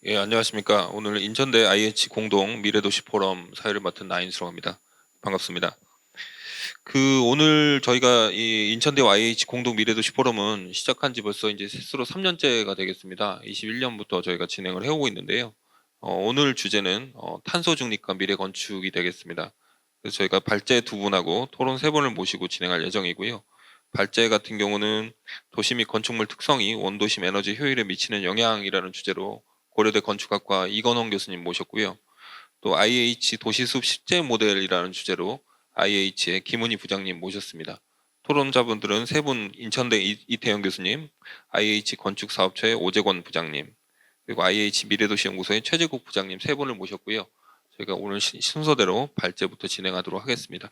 예, 안녕하십니까. 오늘 인천대 IH 공동 미래도시 포럼 사회를 맡은 나인수라고 합니다. 반갑습니다. 오늘 저희가 이 인천대와 IH 공동 미래도시 포럼은 시작한 지 벌써 이제 스스로 3년째가 되겠습니다. 21년부터 저희가 진행을 해오고 있는데요. 오늘 주제는 탄소 중립과 미래 건축이 되겠습니다. 그래서 저희가 발제 두 분하고 토론 세 분을 모시고 진행할 예정이고요. 발제 같은 경우는 도시 및 건축물 특성이 원도심 에너지 효율에 미치는 영향이라는 주제로 고려대 건축학과 이건원 교수님 모셨고요. 또 IH 도시숲 실제 모델이라는 주제로 IH의 김은희 부장님 모셨습니다. 토론자분들은 세 분, 인천대 이태영 교수님, IH 건축사업처의 오재권 부장님, 그리고 IH 미래도시연구소의 최재국 부장님 세 분을 모셨고요. 저희가 오늘 순서대로 발제부터 진행하도록 하겠습니다.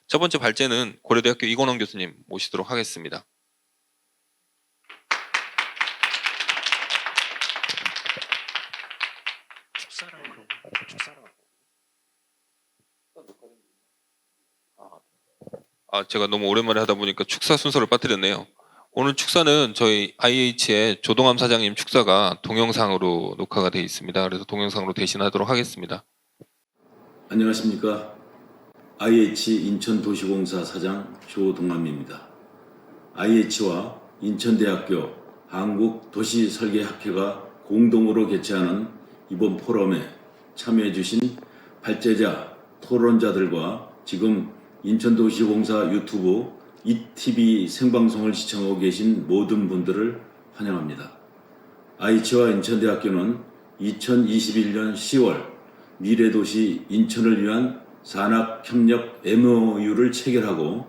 첫 번째 발제는 고려대학교 이건원 교수님 모시도록 하겠습니다. 제가 너무 오랜만에 하다 보니까 축사 순서를 빠뜨렸네요. 오늘 축사는 저희 IH의 조동암 사장님 축사가 동영상으로 녹화가 되어 있습니다. 그래서 동영상으로 대신하도록 하겠습니다. 안녕하십니까. IH 인천도시공사 사장 조동암입니다. IH와 인천대학교 한국도시설계학회가 공동으로 개최하는 이번 포럼에 참여해 주신 발제자, 토론자들과 지금 인천도시공사 유튜브 ETV 생방송을 시청하고 계신 모든 분들을 환영합니다. IH와 인천대학교는 2021년 10월 미래도시 인천을 위한 산학협력 MOU를 체결하고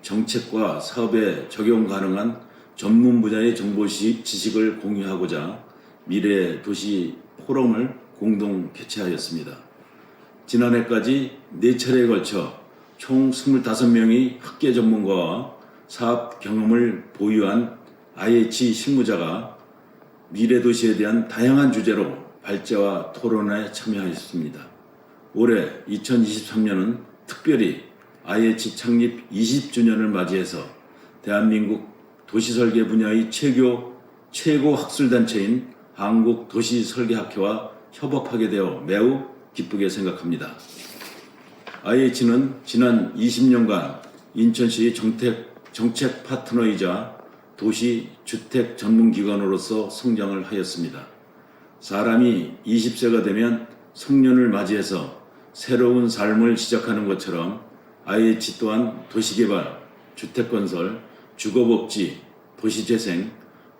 정책과 사업에 적용 가능한 전문 분야의 정보 지식을 공유하고자 미래도시 포럼을 공동 개최하였습니다. 지난해까지 4차례에 걸쳐 총 25명의 학계 전문가와 사업 경험을 보유한 IH 실무자가 미래도시에 대한 다양한 주제로 발제와 토론에 참여하였습니다. 올해 2023년은 특별히 IH 창립 20주년을 맞이해서 대한민국 도시설계 분야의 최고 학술단체인 한국도시설계학회와 협업하게 되어 매우 기쁘게 생각합니다. IH는 지난 20년간 인천시의 정책 파트너이자 도시 주택 전문기관으로서 성장을 하였습니다. 사람이 20세가 되면 성년을 맞이해서 새로운 삶을 시작하는 것처럼 IH 또한 도시개발, 주택건설, 주거복지, 도시재생,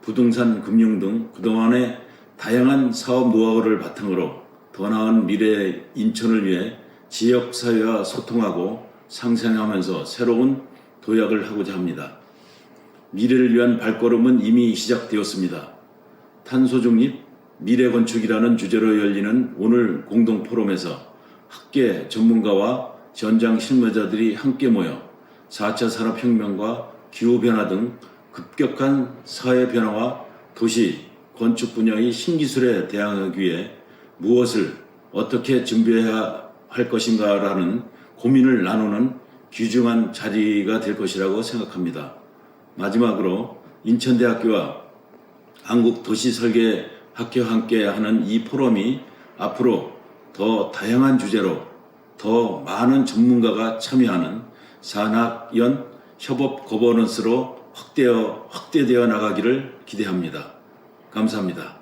부동산 금융 등 그동안의 다양한 사업 노하우를 바탕으로 더 나은 미래 인천을 위해 지역사회와 소통하고 상생하면서 새로운 도약을 하고자 합니다. 미래를 위한 발걸음은 이미 시작되었습니다. 탄소중립, 미래건축이라는 주제로 열리는 오늘 공동포럼에서 학계 전문가와 현장 실무자들이 함께 모여 4차 산업혁명과 기후변화 등 급격한 사회변화와 도시, 건축 분야의 신기술에 대항하기 위해 무엇을 어떻게 준비해야 할 것인가라는 고민을 나누는 귀중한 자리가 될 것이라고 생각합니다. 마지막으로 인천대학교와 한국도시설계학회와 함께하는 이 포럼이 앞으로 더 다양한 주제로 더 많은 전문가가 참여하는 산학연 협업 거버넌스로 확대되어 나가기를 기대합니다. 감사합니다.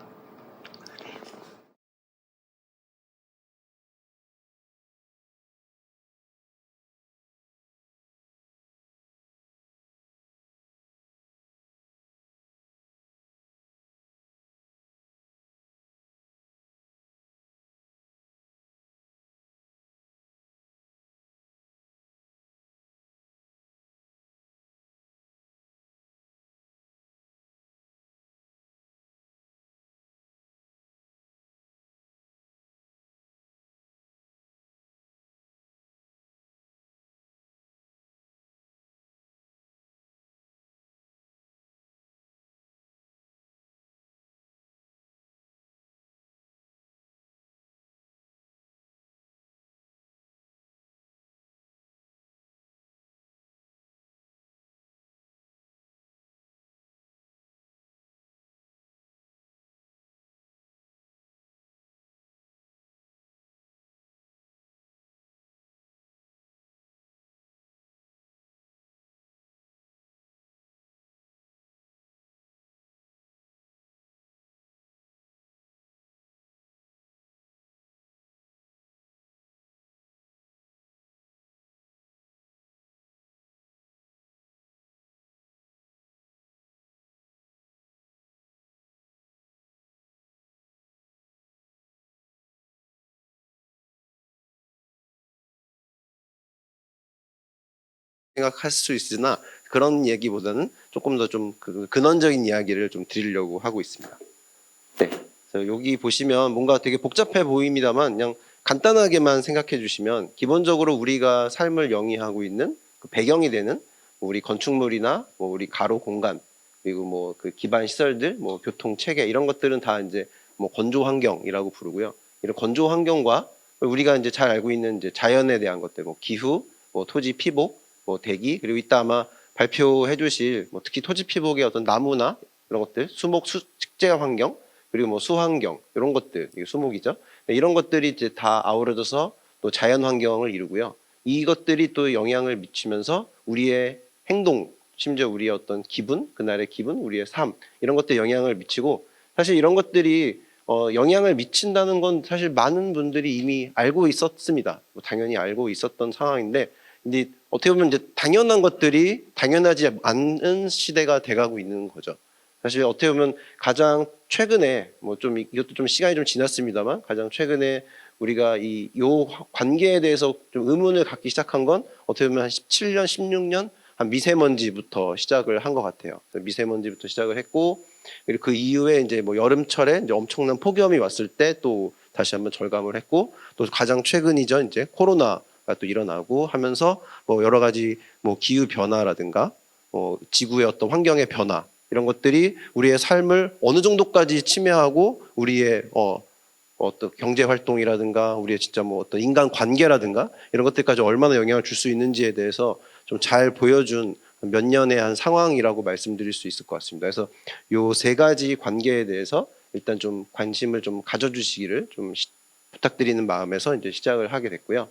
생각할 수 있으나 그런 얘기보다는 조금 더 좀 근원적인 이야기를 좀 드리려고 하고 있습니다. 네. 그래서 여기 보시면 뭔가 되게 복잡해 보입니다만 그냥 간단하게만 생각해 주시면 기본적으로 우리가 삶을 영위하고 있는 그 배경이 되는 우리 건축물이나 뭐 우리 가로 공간 그리고 뭐 그 기반 시설들 뭐 교통 체계 이런 것들은 다 이제 뭐 건조 환경이라고 부르고요. 이런 건조 환경과 우리가 이제 잘 알고 있는 이제 자연에 대한 것들 뭐 기후, 뭐 토지 피복, 뭐 대기 그리고 이따 아마 발표해 주실 뭐 특히 토지 피복의 어떤 나무나 이런 것들 수목 식재 환경 그리고 뭐 수환경 이런 것들 이게 수목이죠. 이런 것들이 이제 다 아우러져서 또 자연 환경을 이루고요. 이것들이 또 영향을 미치면서 우리의 행동, 심지어 우리의 어떤 기분, 그날의 기분, 우리의 삶 이런 것들 영향을 미치고 사실 이런 것들이 영향을 미친다는 건 사실 많은 분들이 이미 알고 있었습니다. 뭐 당연히 알고 있었던 상황인데 이제 어떻게 보면 이제 당연한 것들이 당연하지 않은 시대가 돼가고 있는 거죠. 사실 어떻게 보면 가장 최근에 뭐 좀 이것도 좀 시간이 좀 지났습니다만 가장 최근에 우리가 이 요 관계에 대해서 좀 의문을 갖기 시작한 건 어떻게 보면 한 17년, 16년 한 미세먼지부터 시작을 한 것 같아요. 미세먼지부터 시작을 했고 그리고 그 이후에 이제 뭐 여름철에 이제 엄청난 폭염이 왔을 때 또 다시 한번 절감을 했고 또 가장 최근이죠 이제 코로나가 또 일어나고 하면서 뭐 여러 가지 뭐 기후 변화라든가 지구의 어떤 환경의 변화 이런 것들이 우리의 삶을 어느 정도까지 침해하고 우리의 어떤 경제 활동이라든가 우리의 진짜 뭐 어떤 인간 관계라든가 이런 것들까지 얼마나 영향을 줄 수 있는지에 대해서 좀 잘 보여준 몇 년의 한 상황이라고 말씀드릴 수 있을 것 같습니다. 그래서 요 세 가지 관계에 대해서 일단 좀 관심을 좀 가져주시기를 좀 부탁드리는 마음에서 이제 시작을 하게 됐고요.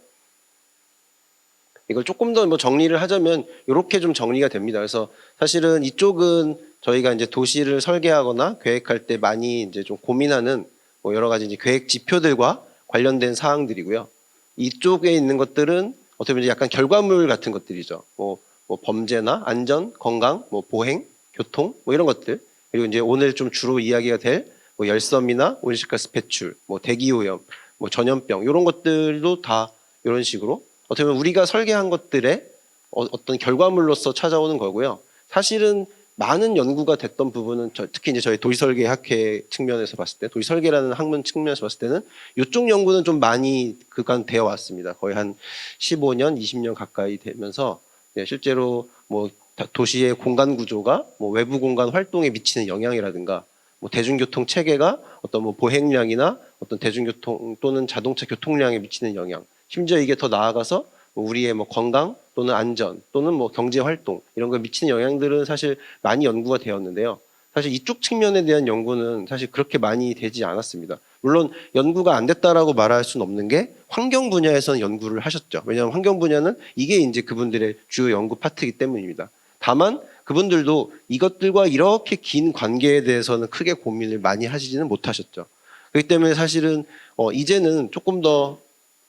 이걸 조금 더 뭐 정리를 하자면 이렇게 좀 정리가 됩니다. 그래서 사실은 이쪽은 저희가 이제 도시를 설계하거나 계획할 때 많이 이제 좀 고민하는 뭐 여러 가지 이제 계획 지표들과 관련된 사항들이고요. 이쪽에 있는 것들은 어떻게 보면 약간 결과물 같은 것들이죠. 뭐 범죄나 안전, 건강, 뭐 보행, 교통 뭐 이런 것들. 그리고 이제 오늘 좀 주로 이야기가 될 뭐 열섬이나 온실가스 배출, 뭐 대기오염, 뭐 전염병 이런 것들도 다 이런 식으로 어떻게 보면 우리가 설계한 것들의 어떤 결과물로서 찾아오는 거고요. 사실은 많은 연구가 됐던 부분은 특히 이제 저희 도시설계학회 측면에서 봤을 때 도시설계라는 학문 측면에서 봤을 때는 이쪽 연구는 좀 많이 그간 되어 왔습니다. 거의 한 15년, 20년 가까이 되면서 실제로 뭐 도시의 공간 구조가 뭐 외부 공간 활동에 미치는 영향이라든가 뭐 대중교통 체계가 어떤 뭐 보행량이나 어떤 대중교통 또는 자동차 교통량에 미치는 영향 심지어 이게 더 나아가서 우리의 뭐 건강 또는 안전 또는 뭐 경제 활동 이런 거에 미치는 영향들은 사실 많이 연구가 되었는데요. 사실 이쪽 측면에 대한 연구는 사실 그렇게 많이 되지 않았습니다. 물론 연구가 안 됐다라고 말할 수는 없는 게 환경 분야에서는 연구를 하셨죠. 왜냐하면 환경 분야는 이게 이제 그분들의 주요 연구 파트이기 때문입니다. 다만 그분들도 이것들과 이렇게 긴 관계에 대해서는 크게 고민을 많이 하시지는 못하셨죠. 그렇기 때문에 사실은 이제는 조금 더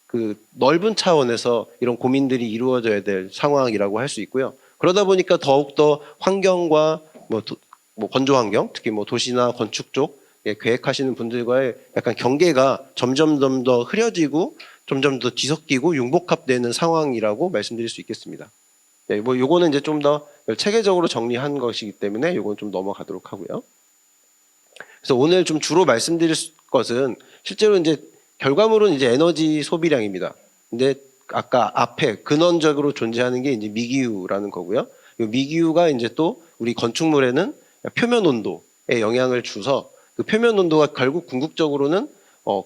그 넓은 차원에서 이런 고민들이 이루어져야 될 상황이라고 할 수 있고요. 그러다 보니까 더욱더 환경과 뭐 건조 환경, 특히 뭐 도시나 건축 쪽 계획하시는 분들과의 약간 경계가 점점 더 흐려지고 점점 더 뒤섞이고 융복합되는 상황이라고 말씀드릴 수 있겠습니다. 네, 뭐 요거는 이제 좀 더 체계적으로 정리한 것이기 때문에 요건 좀 넘어가도록 하고요. 그래서 오늘 좀 주로 말씀드릴 것은 실제로 이제 결과물은 이제 에너지 소비량입니다. 근데 아까 앞에 근원적으로 존재하는 게 이제 미기후라는 거고요. 이 미기후가 이제 또 우리 건축물에는 표면 온도에 영향을 줘서 그 표면 온도가 결국 궁극적으로는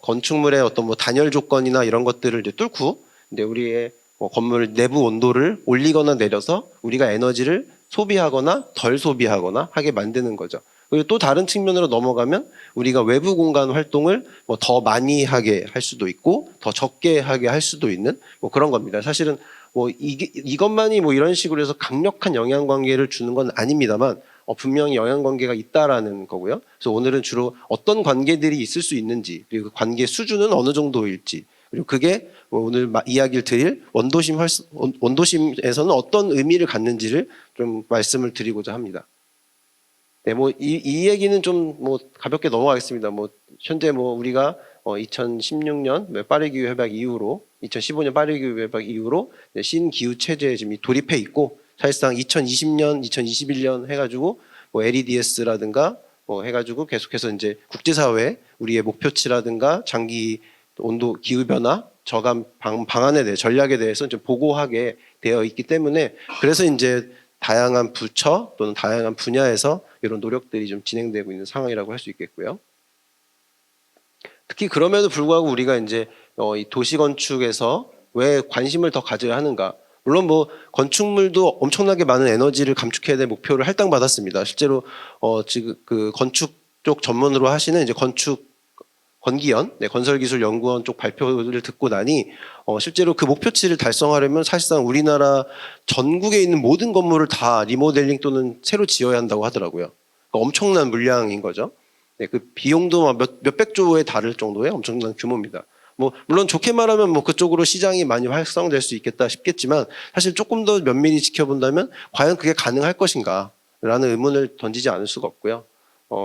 건축물의 어떤 뭐 단열 조건이나 이런 것들을 이제 뚫고 이제 우리의 건물 내부 온도를 올리거나 내려서 우리가 에너지를 소비하거나 덜 소비하거나 하게 만드는 거죠. 그리고 또 다른 측면으로 넘어가면 우리가 외부 공간 활동을 뭐 더 많이 하게 할 수도 있고 더 적게 하게 할 수도 있는 뭐 그런 겁니다. 사실은 뭐 이것만이 뭐 이런 식으로 해서 강력한 영향 관계를 주는 건 아닙니다만 분명히 영향 관계가 있다라는 거고요. 그래서 오늘은 주로 어떤 관계들이 있을 수 있는지 그리고 그 관계 수준은 어느 정도일지 그리고 그게 오늘 이야기를 드릴 원도심에서는 어떤 의미를 갖는지를 좀 말씀을 드리고자 합니다. 네, 뭐 이 얘기는 좀 뭐 가볍게 넘어가겠습니다. 뭐 현재 뭐 우리가 2016년 파리기후 협약 이후로 2015년 파리기후 협약 이후로 신기후 체제에 지금 돌입해 있고 사실상 2020년, 2021년 해가지고 뭐 LEDS라든가 뭐 해가지고 계속해서 이제 국제사회 우리의 목표치라든가 장기 온도 기후 변화 저감 방안에 대해 전략에 대해서 좀 보고하게 되어 있기 때문에 그래서 이제 다양한 부처 또는 다양한 분야에서 이런 노력들이 좀 진행되고 있는 상황이라고 할 수 있겠고요. 특히 그럼에도 불구하고 우리가 이제 이 도시 건축에서 왜 관심을 더 가져야 하는가? 물론 뭐 건축물도 엄청나게 많은 에너지를 감축해야 될 목표를 할당받았습니다. 실제로 지금 그 건축 쪽 전문으로 하시는 이제 건기연, 건설기술연구원 쪽 발표를 듣고 나니 실제로 그 목표치를 달성하려면 사실상 우리나라 전국에 있는 모든 건물을 다 리모델링 또는 새로 지어야 한다고 하더라고요. 그러니까 엄청난 물량인 거죠. 네, 그 비용도 몇백 조에 달할 정도의 엄청난 규모입니다. 뭐 물론 좋게 말하면 뭐 그쪽으로 시장이 많이 활성될 수 있겠다 싶겠지만 사실 조금 더 면밀히 지켜본다면 과연 그게 가능할 것인가라는 의문을 던지지 않을 수가 없고요.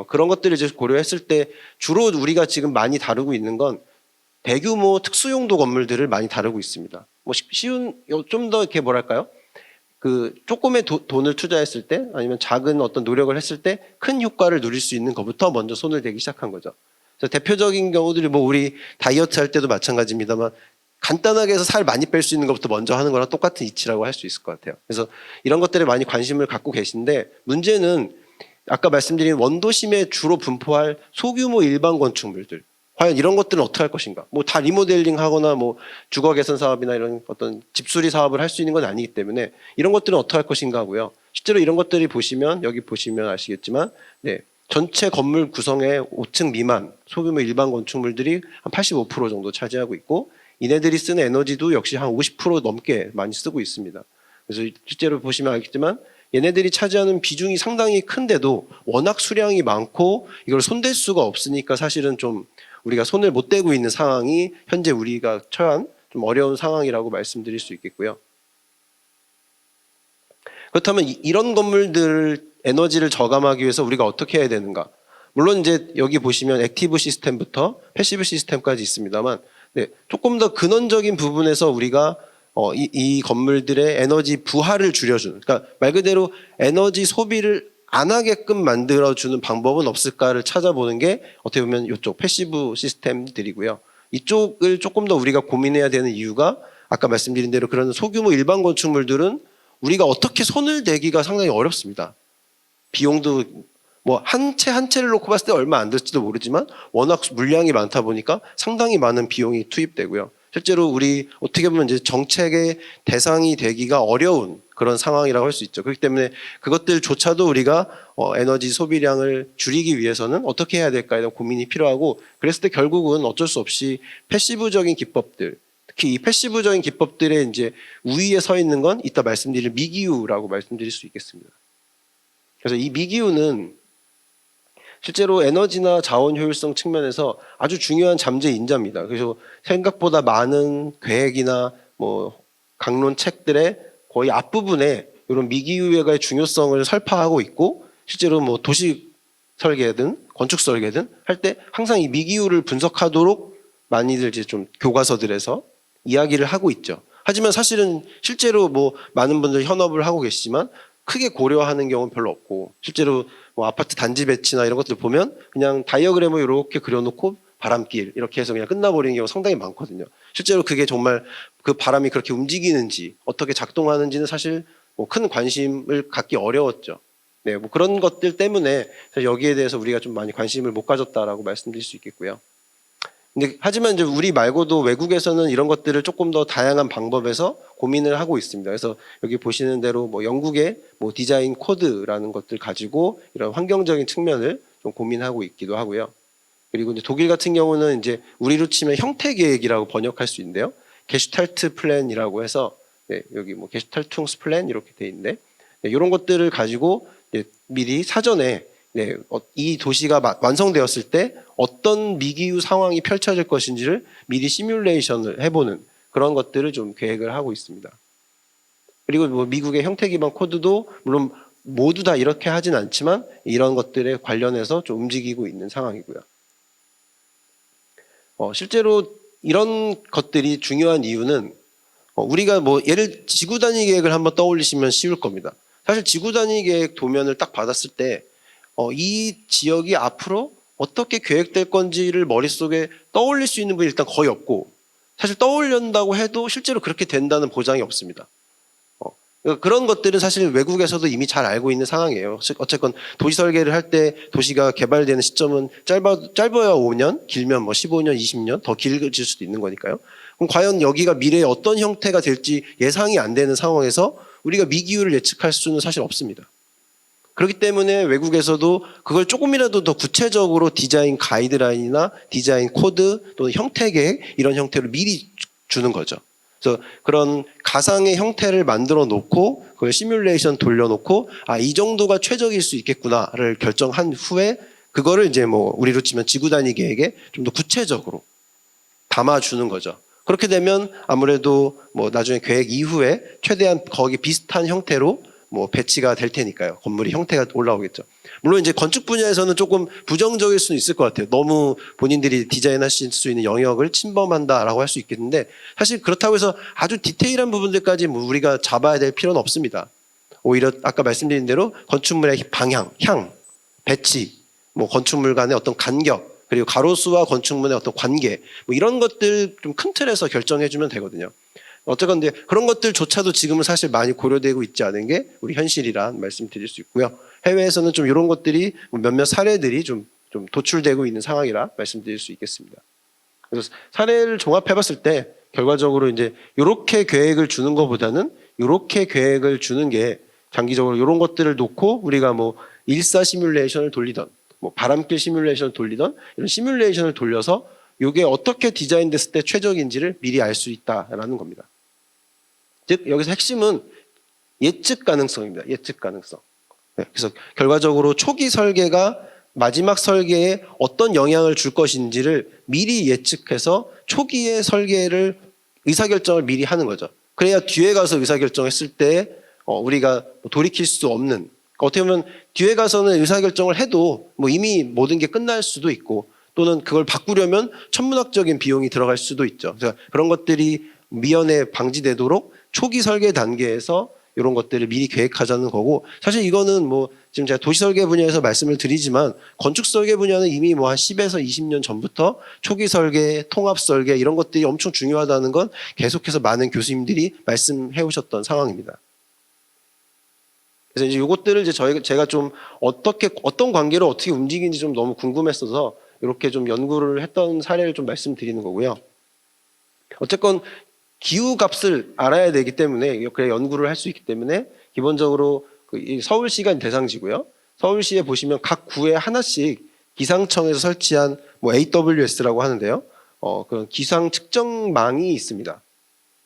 그런 것들을 이제 고려했을 때 주로 우리가 지금 많이 다루고 있는 건 대규모 특수용도 건물들을 많이 다루고 있습니다. 뭐 쉬운 좀 더 이렇게 뭐랄까요? 그 조금의 돈을 투자했을 때 아니면 작은 어떤 노력을 했을 때 큰 효과를 누릴 수 있는 것부터 먼저 손을 대기 시작한 거죠. 그래서 대표적인 경우들이 뭐 우리 다이어트 할 때도 마찬가지입니다만 간단하게 해서 살 많이 뺄 수 있는 것부터 먼저 하는 거랑 똑같은 이치라고 할 수 있을 것 같아요. 그래서 이런 것들에 많이 관심을 갖고 계신데 문제는 아까 말씀드린 원도심에 주로 분포할 소규모 일반 건축물들 과연 이런 것들은 어떻게 할 것인가? 뭐 다 리모델링 하거나 뭐 주거 개선 사업이나 이런 어떤 집수리 사업을 할 수 있는 건 아니기 때문에 이런 것들은 어떻게 할 것인가 하고요. 실제로 이런 것들이 보시면 여기 보시면 아시겠지만 네. 전체 건물 구성의 5층 미만 소규모 일반 건축물들이 한 85% 정도 차지하고 있고 이네들이 쓰는 에너지도 역시 한 50% 넘게 많이 쓰고 있습니다. 그래서 실제로 보시면 알겠지만 얘네들이 차지하는 비중이 상당히 큰데도 워낙 수량이 많고 이걸 손댈 수가 없으니까 사실은 좀 우리가 손을 못 대고 있는 상황이 현재 우리가 처한 좀 어려운 상황이라고 말씀드릴 수 있겠고요. 그렇다면 이런 건물들 에너지를 저감하기 위해서 우리가 어떻게 해야 되는가? 물론 이제 여기 보시면 액티브 시스템부터 패시브 시스템까지 있습니다만 네, 조금 더 근원적인 부분에서 우리가 이 건물들의 에너지 부하를 줄여주는 그러니까 말 그대로 에너지 소비를 안 하게끔 만들어주는 방법은 없을까를 찾아보는 게 어떻게 보면 이쪽 패시브 시스템들이고요. 이쪽을 조금 더 우리가 고민해야 되는 이유가 아까 말씀드린 대로 그런 소규모 일반 건축물들은 우리가 어떻게 손을 대기가 상당히 어렵습니다. 비용도 뭐 한 채 한 채를 놓고 봤을 때 얼마 안 들지도 모르지만 워낙 물량이 많다 보니까 상당히 많은 비용이 투입되고요. 실제로 우리 어떻게 보면 이제 정책의 대상이 되기가 어려운 그런 상황이라고 할 수 있죠. 그렇기 때문에 그것들조차도 우리가 에너지 소비량을 줄이기 위해서는 어떻게 해야 될까에 대한 고민이 필요하고 그랬을 때 결국은 어쩔 수 없이 패시브적인 기법들 특히 이 패시브적인 기법들의 이제 우위에 서 있는 건 이따 말씀드릴 미기후라고 말씀드릴 수 있겠습니다. 그래서 이 미기후는 실제로 에너지나 자원 효율성 측면에서 아주 중요한 잠재 인자입니다. 그래서 생각보다 많은 계획이나 뭐 강론 책들의 거의 앞부분에 이런 미기후의 중요성을 설파하고 있고 실제로 뭐 도시 설계든 건축 설계든 할 때 항상 이 미기후를 분석하도록 많이들 이제 좀 교과서들에서 이야기를 하고 있죠. 하지만 사실은 실제로 뭐 많은 분들 현업을 하고 계시지만 크게 고려하는 경우는 별로 없고 실제로 뭐 아파트 단지 배치나 이런 것들 보면 그냥 다이어그램을 이렇게 그려놓고 바람길 이렇게 해서 그냥 끝나버리는 경우가 상당히 많거든요. 실제로 그게 정말 그 바람이 그렇게 움직이는지 어떻게 작동하는지는 사실 뭐 큰 관심을 갖기 어려웠죠. 네, 뭐 그런 것들 때문에 여기에 대해서 우리가 좀 많이 관심을 못 가졌다라고 말씀드릴 수 있겠고요. 근데 하지만 이제 우리 말고도 외국에서는 이런 것들을 조금 더 다양한 방법에서 고민을 하고 있습니다. 그래서 여기 보시는 대로 뭐 영국의 뭐 디자인 코드라는 것들 가지고 이런 환경적인 측면을 좀 고민하고 있기도 하고요. 그리고 이제 독일 같은 경우는 이제 우리로 치면 형태 계획이라고 번역할 수 있는데요. 게슈탈트 플랜이라고 해서 네, 여기 뭐 게슈탈퉁스 플랜 이렇게 돼 있는데 네, 이런 것들을 가지고 미리 사전에 네, 이 도시가 완성되었을 때 어떤 미기후 상황이 펼쳐질 것인지를 미리 시뮬레이션을 해보는 그런 것들을 좀 계획을 하고 있습니다. 그리고 뭐 미국의 형태 기반 코드도 물론 모두 다 이렇게 하진 않지만 이런 것들에 관련해서 좀 움직이고 있는 상황이고요. 실제로 이런 것들이 중요한 이유는 우리가 뭐 예를 지구 단위 계획을 한번 떠올리시면 쉬울 겁니다. 사실 지구 단위 계획 도면을 딱 받았을 때 이 지역이 앞으로 어떻게 계획될 건지를 머릿속에 떠올릴 수 있는 분이 일단 거의 없고, 사실 떠올린다고 해도 실제로 그렇게 된다는 보장이 없습니다. 그러니까 그런 것들은 사실 외국에서도 이미 잘 알고 있는 상황이에요. 어쨌건 도시 설계를 할 때 도시가 개발되는 시점은 짧아야 5년, 길면 뭐 15년, 20년 더 길어질 수도 있는 거니까요. 그럼 과연 여기가 미래에 어떤 형태가 될지 예상이 안 되는 상황에서 우리가 미기후를 예측할 수는 사실 없습니다. 그렇기 때문에 외국에서도 그걸 조금이라도 더 구체적으로 디자인 가이드라인이나 디자인 코드 또는 형태 계획 이런 형태로 미리 주는 거죠. 그래서 그런 가상의 형태를 만들어 놓고 그걸 시뮬레이션 돌려놓고 이 정도가 최적일 수 있겠구나를 결정한 후에 그거를 이제 뭐 우리로 치면 지구 단위 계획에 좀 더 구체적으로 담아주는 거죠. 그렇게 되면 아무래도 뭐 나중에 계획 이후에 최대한 거기 비슷한 형태로 뭐 배치가 될 테니까요. 건물이 형태가 올라오겠죠. 물론 이제 건축 분야에서는 조금 부정적일 수는 있을 것 같아요. 너무 본인들이 디자인하실 수 있는 영역을 침범한다라고 할 수 있겠는데, 사실 그렇다고 해서 아주 디테일한 부분들까지 뭐 우리가 잡아야 될 필요는 없습니다. 오히려 아까 말씀드린 대로 건축물의 방향, 향, 배치, 뭐 건축물 간의 어떤 간격, 그리고 가로수와 건축물의 어떤 관계, 뭐 이런 것들 좀 큰 틀에서 결정해주면 되거든요. 어쨌건 근데 그런 것들조차도 지금은 사실 많이 고려되고 있지 않은 게 우리 현실이란 말씀드릴 수 있고요. 해외에서는 좀 이런 것들이 몇몇 사례들이 좀 도출되고 있는 상황이라 말씀드릴 수 있겠습니다. 그래서 사례를 종합해봤을 때 결과적으로 이제 이렇게 계획을 주는 것보다는 이렇게 계획을 주는 게 장기적으로 이런 것들을 놓고 우리가 뭐 일사 시뮬레이션을 돌리던 뭐 바람길 시뮬레이션을 돌리던 이런 시뮬레이션을 돌려서 이게 어떻게 디자인됐을 때 최적인지를 미리 알 수 있다라는 겁니다. 즉 여기서 핵심은 예측 가능성입니다. 예측 가능성. 그래서 결과적으로 초기 설계가 마지막 설계에 어떤 영향을 줄 것인지를 미리 예측해서 초기에 설계를 의사결정을 미리 하는 거죠. 그래야 뒤에 가서 의사결정했을 때 우리가 돌이킬 수 없는, 어떻게 보면 뒤에 가서는 의사결정을 해도 뭐 이미 모든 게 끝날 수도 있고 또는 그걸 바꾸려면 천문학적인 비용이 들어갈 수도 있죠. 그래서 그런 것들이 미연에 방지되도록 초기 설계 단계에서 이런 것들을 미리 계획하자는 거고, 사실 이거는 뭐 지금 제가 도시 설계 분야에서 말씀을 드리지만 건축 설계 분야는 이미 뭐 한 10에서 20년 전부터 초기 설계, 통합 설계 이런 것들이 엄청 중요하다는 건 계속해서 많은 교수님들이 말씀해 오셨던 상황입니다. 그래서 이제 이것들을 이제 제가 좀 어떤 관계로 어떻게 움직이는지 좀 너무 궁금했어서 이렇게 좀 연구를 했던 사례를 좀 말씀드리는 거고요. 어쨌건 기후 값을 알아야 되기 때문에 그래 연구를 할 수 있기 때문에 기본적으로 서울시가 대상지고요. 서울시에 보시면 각 구에 하나씩 기상청에서 설치한 뭐 AWS라고 하는데요. 그런 기상 측정망이 있습니다.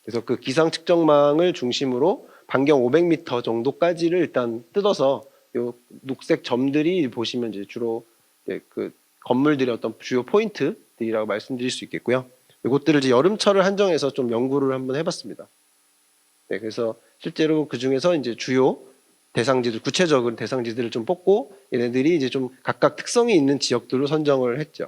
그래서 그 기상 측정망을 중심으로 반경 500m 정도까지를 일단 뜯어서 요 녹색 점들이 보시면 이제 주로 그 건물들의 어떤 주요 포인트들이라고 말씀드릴 수 있겠고요. 이것들을 이제 여름철을 한정해서 좀 연구를 한번 해봤습니다. 네, 그래서 실제로 그 중에서 이제 주요 대상지들, 구체적인 대상지들을 좀 뽑고 얘네들이 이제 좀 각각 특성이 있는 지역들로 선정을 했죠.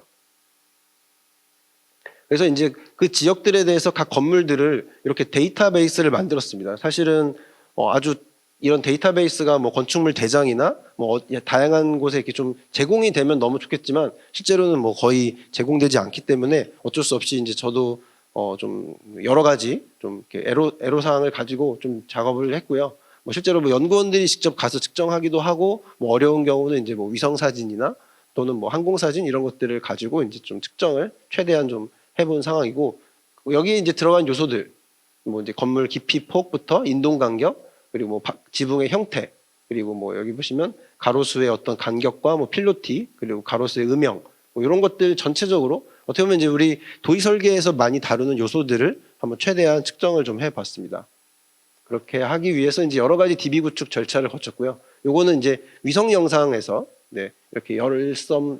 그래서 이제 그 지역들에 대해서 각 건물들을 이렇게 데이터베이스를 만들었습니다. 사실은 아주 이런 데이터베이스가 뭐 건축물 대장이나 뭐 다양한 곳에 이렇게 좀 제공이 되면 너무 좋겠지만 실제로는 뭐 거의 제공되지 않기 때문에 어쩔 수 없이 이제 저도 좀 여러 가지 좀 이렇게 애로사항을 가지고 좀 작업을 했고요. 뭐 실제로 뭐 연구원들이 직접 가서 측정하기도 하고 뭐 어려운 경우는 이제 뭐 위성 사진이나 또는 뭐 항공 사진 이런 것들을 가지고 이제 좀 측정을 최대한 좀 해본 상황이고, 여기에 이제 들어간 요소들 뭐 이제 건물 깊이 폭부터 인동 간격 그리고 뭐 지붕의 형태 그리고 뭐 여기 보시면 가로수의 어떤 간격과 뭐 필로티 그리고 가로수의 음영 뭐 이런 것들 전체적으로 어떻게 보면 이제 우리 도시 설계에서 많이 다루는 요소들을 한번 최대한 측정을 좀 해봤습니다. 그렇게 하기 위해서 이제 여러 가지 DB 구축 절차를 거쳤고요. 요거는 이제 위성 영상에서 이렇게 11경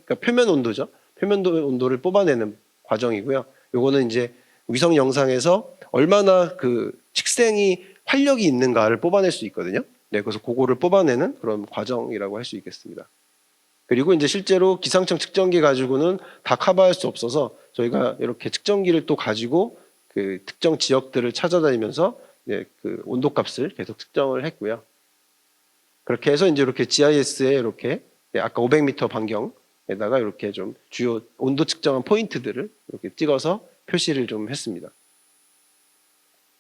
그러니까 표면 온도죠. 표면 온도를 뽑아내는 과정이고요. 요거는 이제 위성 영상에서 얼마나 그 식생이 활력이 있는가를 뽑아낼 수 있거든요. 네, 그래서 그거를 뽑아내는 그런 과정이라고 할 수 있겠습니다. 그리고 이제 실제로 기상청 측정기 가지고는 다 커버할 수 없어서 저희가 이렇게 측정기를 또 가지고 그 특정 지역들을 찾아다니면서 그 온도값을 계속 측정을 했고요. 그렇게 해서 이제 이렇게 GIS에 이렇게 아까 500m 반경에다가 이렇게 좀 주요 온도 측정한 포인트들을 이렇게 찍어서 표시를 좀 했습니다.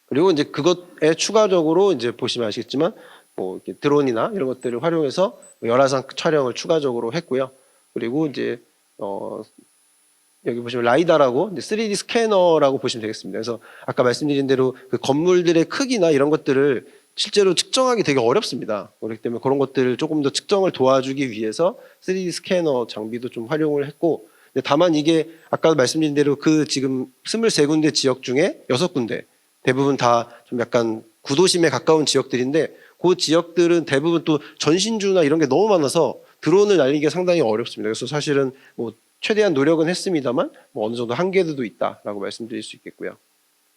그리고 이제 그것에 추가적으로 이제 보시면 아시겠지만 뭐 이렇게 드론이나 이런 것들을 활용해서 열화상 촬영을 추가적으로 했고요. 그리고 이제 여기 보시면 라이다라고 이제 3D 스캐너라고 보시면 되겠습니다. 그래서 아까 말씀드린 대로 그 건물들의 크기나 이런 것들을 실제로 측정하기 되게 어렵습니다. 그렇기 때문에 그런 것들을 조금 더 측정을 도와주기 위해서 3D 스캐너 장비도 좀 활용을 했고, 다만 이게 아까 말씀드린 대로 그 지금 23군데 지역 중에 6군데 대부분 다 좀 약간 구도심에 가까운 지역들인데, 그 지역들은 대부분 또 전신주나 이런 게 너무 많아서 드론을 날리기가 상당히 어렵습니다. 그래서 사실은 뭐 최대한 노력은 했습니다만 뭐 어느 정도 한계도 있다라고 말씀드릴 수 있겠고요.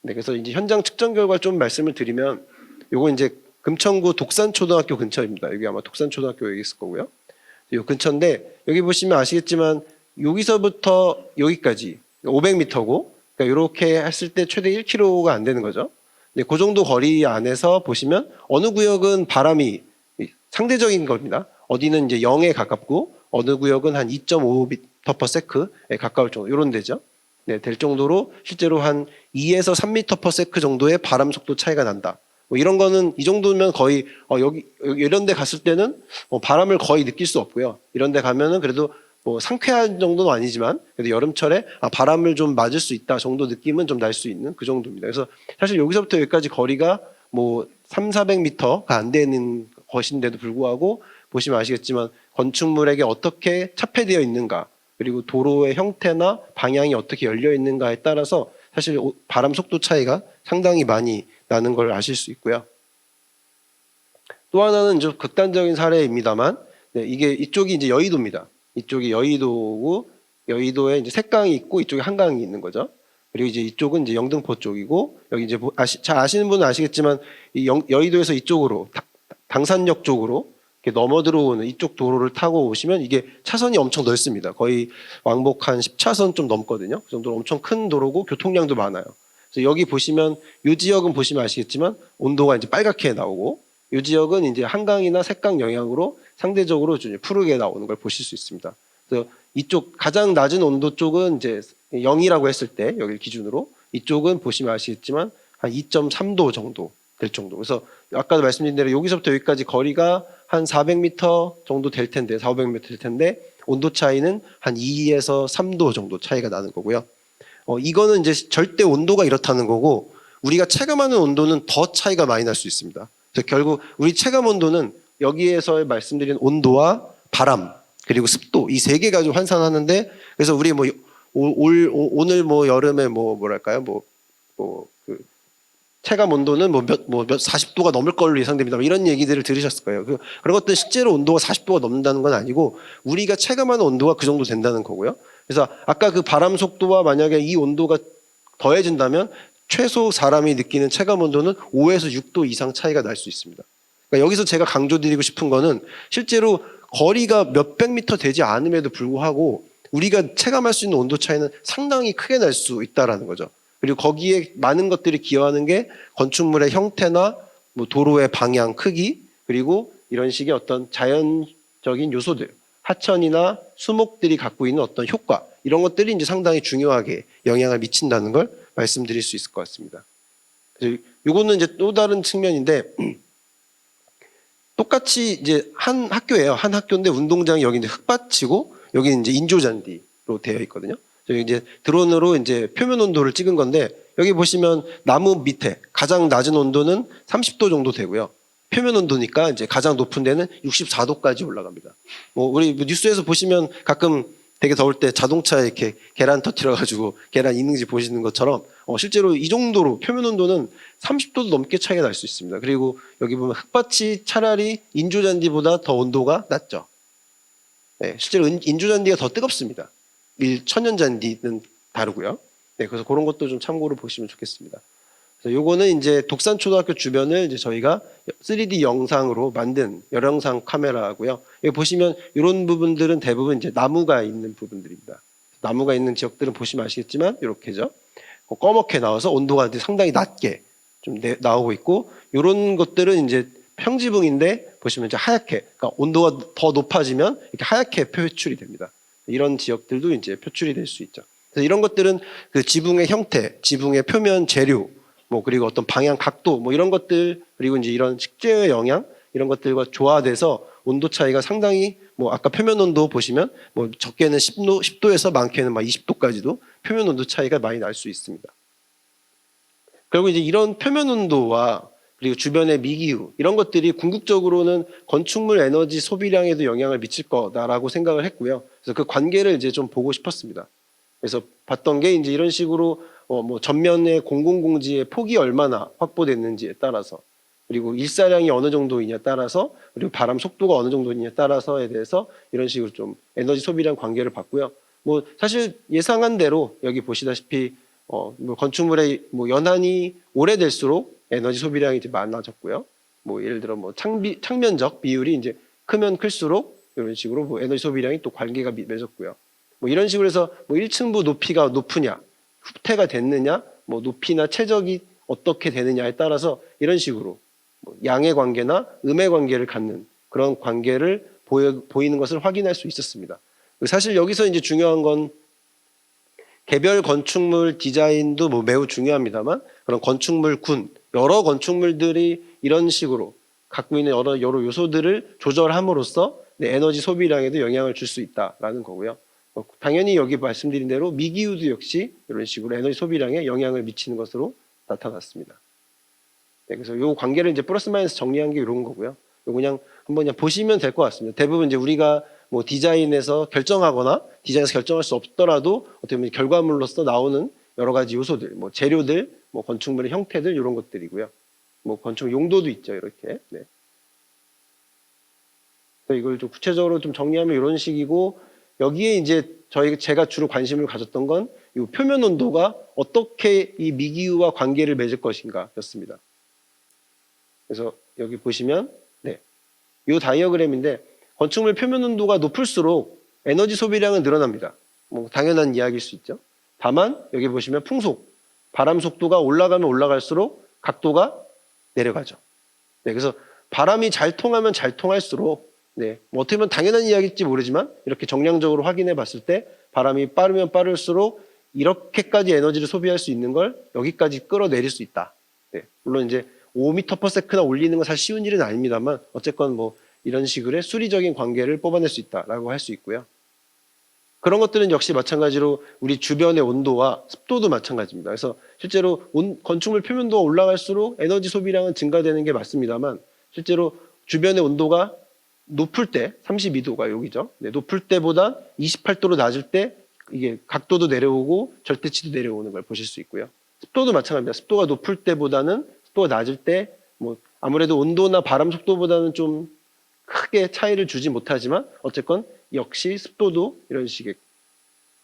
네, 그래서 이제 현장 측정 결과 좀 말씀을 드리면, 요거 이제 금천구 독산초등학교 근처입니다. 여기 아마 독산초등학교 여기 있을 거고요. 요 근처인데 여기 보시면 아시겠지만 여기서부터 여기까지 500m고, 그러니까 이렇게 했을 때 최대 1km가 안 되는 거죠. 네, 그 정도 거리 안에서 보시면 어느 구역은 바람이 상대적인 겁니다. 어디는 이제 0에 가깝고 어느 구역은 한 2.5m/s에 가까울 정도, 이런 데죠. 네, 될 정도로 실제로 한 2에서 3m/s 정도의 바람 속도 차이가 난다. 뭐 이런 거는 이 정도면 거의 여기 이런 데 갔을 때는 뭐 바람을 거의 느낄 수 없고요. 이런 데 가면은 그래도 뭐 상쾌한 정도는 아니지만 그래도 여름철에 바람을 좀 맞을 수 있다 정도 느낌은 좀 날 수 있는 그 정도입니다. 그래서 사실 여기서부터 여기까지 거리가 뭐 300~400m가 안 되는 것인데도 불구하고 보시면 아시겠지만 건축물에게 어떻게 차폐되어 있는가, 그리고 도로의 형태나 방향이 어떻게 열려 있는가에 따라서 사실 바람 속도 차이가 상당히 많이 나는 걸 아실 수 있고요. 또 하나는 좀 극단적인 사례입니다만, 네, 이게 이쪽이 이제 여의도입니다. 이쪽이 여의도고, 여의도에 이제 색강이 있고 이쪽에 한강이 있는 거죠. 그리고 이제 이쪽은 이제 영등포 쪽이고, 여기 이제 잘 아시는 분은 아시겠지만 이 여의도에서 이쪽으로 당산역 쪽으로 이렇게 넘어 들어오는 이쪽 도로를 타고 오시면 이게 차선이 엄청 넓습니다. 거의 왕복 한 10차선 좀 넘거든요. 그 정도로 엄청 큰 도로고 교통량도 많아요. 그래서 여기 보시면 이 지역은 보시면 아시겠지만 온도가 이제 빨갛게 나오고, 이 지역은 이제 한강이나 색강 영향으로 상대적으로 좀 푸르게 나오는 걸 보실 수 있습니다. 그래서 이쪽 가장 낮은 온도 쪽은 이제 0이라고 했을 때 여기 기준으로, 이쪽은 보시면 아시겠지만 한 2.3도 정도 될 정도. 그래서 아까도 말씀드린 대로 여기서부터 여기까지 거리가 한 400m 정도 될 텐데, 400~500m 될 텐데 온도 차이는 한 2에서 3도 정도 차이가 나는 거고요. 이거는 이제 절대 온도가 이렇다는 거고, 우리가 체감하는 온도는 더 차이가 많이 날 수 있습니다. 그래서 결국 우리 체감 온도는 여기에서 말씀드린 온도와 바람 그리고 습도, 이 세 개가 좀 환산하는데, 그래서 우리 뭐 오늘 뭐 여름에 뭐랄까요, 그 체감 온도는 몇 40도가 넘을 걸로 예상됩니다. 이런 얘기들을 들으셨을 거예요. 그런 것들은 실제로 온도가 40도가 넘는다는 건 아니고 우리가 체감하는 온도가 그 정도 된다는 거고요. 그래서 아까 그 바람 속도와 만약에 이 온도가 더해진다면 최소 사람이 느끼는 체감 온도는 5에서 6도 이상 차이가 날 수 있습니다. 그러니까 여기서 제가 강조드리고 싶은 거는 실제로 거리가 몇백 미터 되지 않음에도 불구하고 우리가 체감할 수 있는 온도 차이는 상당히 크게 날 수 있다는 거죠. 그리고 거기에 많은 것들이 기여하는 게 건축물의 형태나 뭐 도로의 방향, 크기, 그리고 이런 식의 어떤 자연적인 요소들, 하천이나 수목들이 갖고 있는 어떤 효과, 이런 것들이 이제 상당히 중요하게 영향을 미친다는 걸 말씀드릴 수 있을 것 같습니다. 그래서 이거는 이제 또 다른 측면인데, 똑같이 이제 한 학교예요. 한 학교인데 운동장이 여기 이제 흙밭이고 여기 이제 인조잔디로 되어 있거든요. 저희 이제 드론으로 이제 표면 온도를 찍은 건데, 여기 보시면 나무 밑에 가장 낮은 온도는 30도 정도 되고요. 표면 온도니까 이제 가장 높은 데는 64도까지 올라갑니다. 뭐 우리 뉴스에서 보시면 가끔 되게 더울 때 자동차에 이렇게 계란 터뜨려 가지고 계란 있는지 보시는 것처럼 실제로 이 정도로 표면 온도는 30도도 넘게 차이가 날 수 있습니다. 그리고 여기 보면 흙밭이 차라리 인조잔디보다 더 온도가 낮죠. 네, 실제로 인조잔디가 더 뜨겁습니다. 천연잔디는 다르고요. 네, 그래서 그런 것도 좀 참고로 보시면 좋겠습니다. 그래서 요거는 이제 독산초등학교 주변을 이제 저희가 3D 영상으로 만든 열영상 카메라고요. 여기 보시면 이런 부분들은 대부분 이제 나무가 있는 부분들입니다. 나무가 있는 지역들은 보시면 아시겠지만 이렇게죠. 검게 나와서 온도가 이제 상당히 낮게 좀 나오고 있고, 이런 것들은 이제 평지붕인데 보시면 이제 하얗게, 그러니까 온도가 더 높아지면 이렇게 하얗게 표출이 됩니다. 이런 지역들도 이제 표출이 될 수 있죠. 그래서 이런 것들은 그 지붕의 형태, 지붕의 표면 재료, 뭐 그리고 어떤 방향 각도, 뭐 이런 것들, 그리고 이제 이런 식재의 영향, 이런 것들과 조화돼서 온도 차이가 상당히, 뭐 아까 표면 온도 보시면 뭐 적게는 10도에서 많게는 막 20도까지도 표면 온도 차이가 많이 날 수 있습니다. 그리고 이제 이런 표면 온도와 그리고 주변의 미기후, 이런 것들이 궁극적으로는 건축물 에너지 소비량에도 영향을 미칠 거다라고 생각을 했고요. 그래서 그 관계를 이제 좀 보고 싶었습니다. 그래서 봤던 게 이제 이런 식으로 뭐 전면의 공공공지의 폭이 얼마나 확보됐는지에 따라서, 그리고 일사량이 어느 정도이냐에 따라서, 그리고 바람 속도가 어느 정도이냐에 따라서에 대해서 이런 식으로 좀 에너지 소비량 관계를 봤고요. 뭐 사실 예상한 대로 여기 보시다시피 뭐 건축물의 뭐 연한이 오래될수록 에너지 소비량이 이제 많아졌고요. 뭐 예를 들어 뭐 창면적 비율이 이제 크면 클수록 이런 식으로 뭐 에너지 소비량이 또 관계가 맺었고요. 뭐 이런 식으로 해서 뭐 1층부 높이가 높으냐, 후퇴가 됐느냐, 뭐 높이나 최적이 어떻게 되느냐에 따라서 이런 식으로 뭐 양의 관계나 음의 관계를 갖는 그런 관계를 보이는 것을 확인할 수 있었습니다. 사실 여기서 이제 중요한 건 개별 건축물 디자인도 뭐 매우 중요합니다만, 그런 건축물군, 여러 건축물들이 이런 식으로 갖고 있는 여러 요소들을 조절함으로써 에너지 소비량에도 영향을 줄 수 있다라는 거고요. 당연히 여기 말씀드린 대로 미기후도 역시 이런 식으로 에너지 소비량에 영향을 미치는 것으로 나타났습니다. 네, 그래서 이 관계를 이제 플러스 마이너스 정리한 게 이런 거고요. 이거 그냥 한번 보시면 될 것 같습니다. 대부분 이제 우리가 뭐 디자인에서 결정하거나 디자인에서 결정할 수 없더라도 어떻게 보면 결과물로서 나오는 여러 가지 요소들, 뭐 재료들, 뭐 건축물의 형태들, 이런 것들이고요. 뭐 건축 용도도 있죠, 이렇게. 네. 그래서 이걸 좀 구체적으로 좀 정리하면 이런 식이고, 여기에 이제 제가 주로 관심을 가졌던 건 이 표면 온도가 어떻게 이 미기후와 관계를 맺을 것인가였습니다. 그래서 여기 보시면 이 다이어그램인데, 건축물 표면 온도가 높을수록 에너지 소비량은 늘어납니다. 뭐 당연한 이야기일 수 있죠. 다만 여기 보시면 풍속, 바람 속도가 올라가면 올라갈수록 각도가 내려가죠. 네, 그래서 바람이 잘 통하면 잘 통할수록, 뭐 어떻게 보면 당연한 이야기일지 모르지만 이렇게 정량적으로 확인해 봤을 때 바람이 빠르면 빠를수록 이렇게까지 에너지를 소비할 수 있는 걸 여기까지 끌어내릴 수 있다. 물론 이제 5m/s나 올리는 건 사실 쉬운 일은 아닙니다만, 어쨌건 뭐 이런 식의 수리적인 관계를 뽑아낼 수 있다라고 할 수 있고요. 그런 것들은 역시 마찬가지로 우리 주변의 온도와 습도도 마찬가지입니다. 그래서 실제로 건축물 표면도가 올라갈수록 에너지 소비량은 증가되는 게 맞습니다만, 실제로 주변의 온도가 높을 때, 32도가 여기죠. 높을 때보다 28도로 낮을 때 이게 각도도 내려오고 절대치도 내려오는 걸 보실 수 있고요. 습도도 마찬가지입니다. 습도가 높을 때보다는 습도가 낮을 때 뭐 아무래도 온도나 바람 속도보다는 좀 크게 차이를 주지 못하지만, 어쨌건 역시 습도도 이런 식의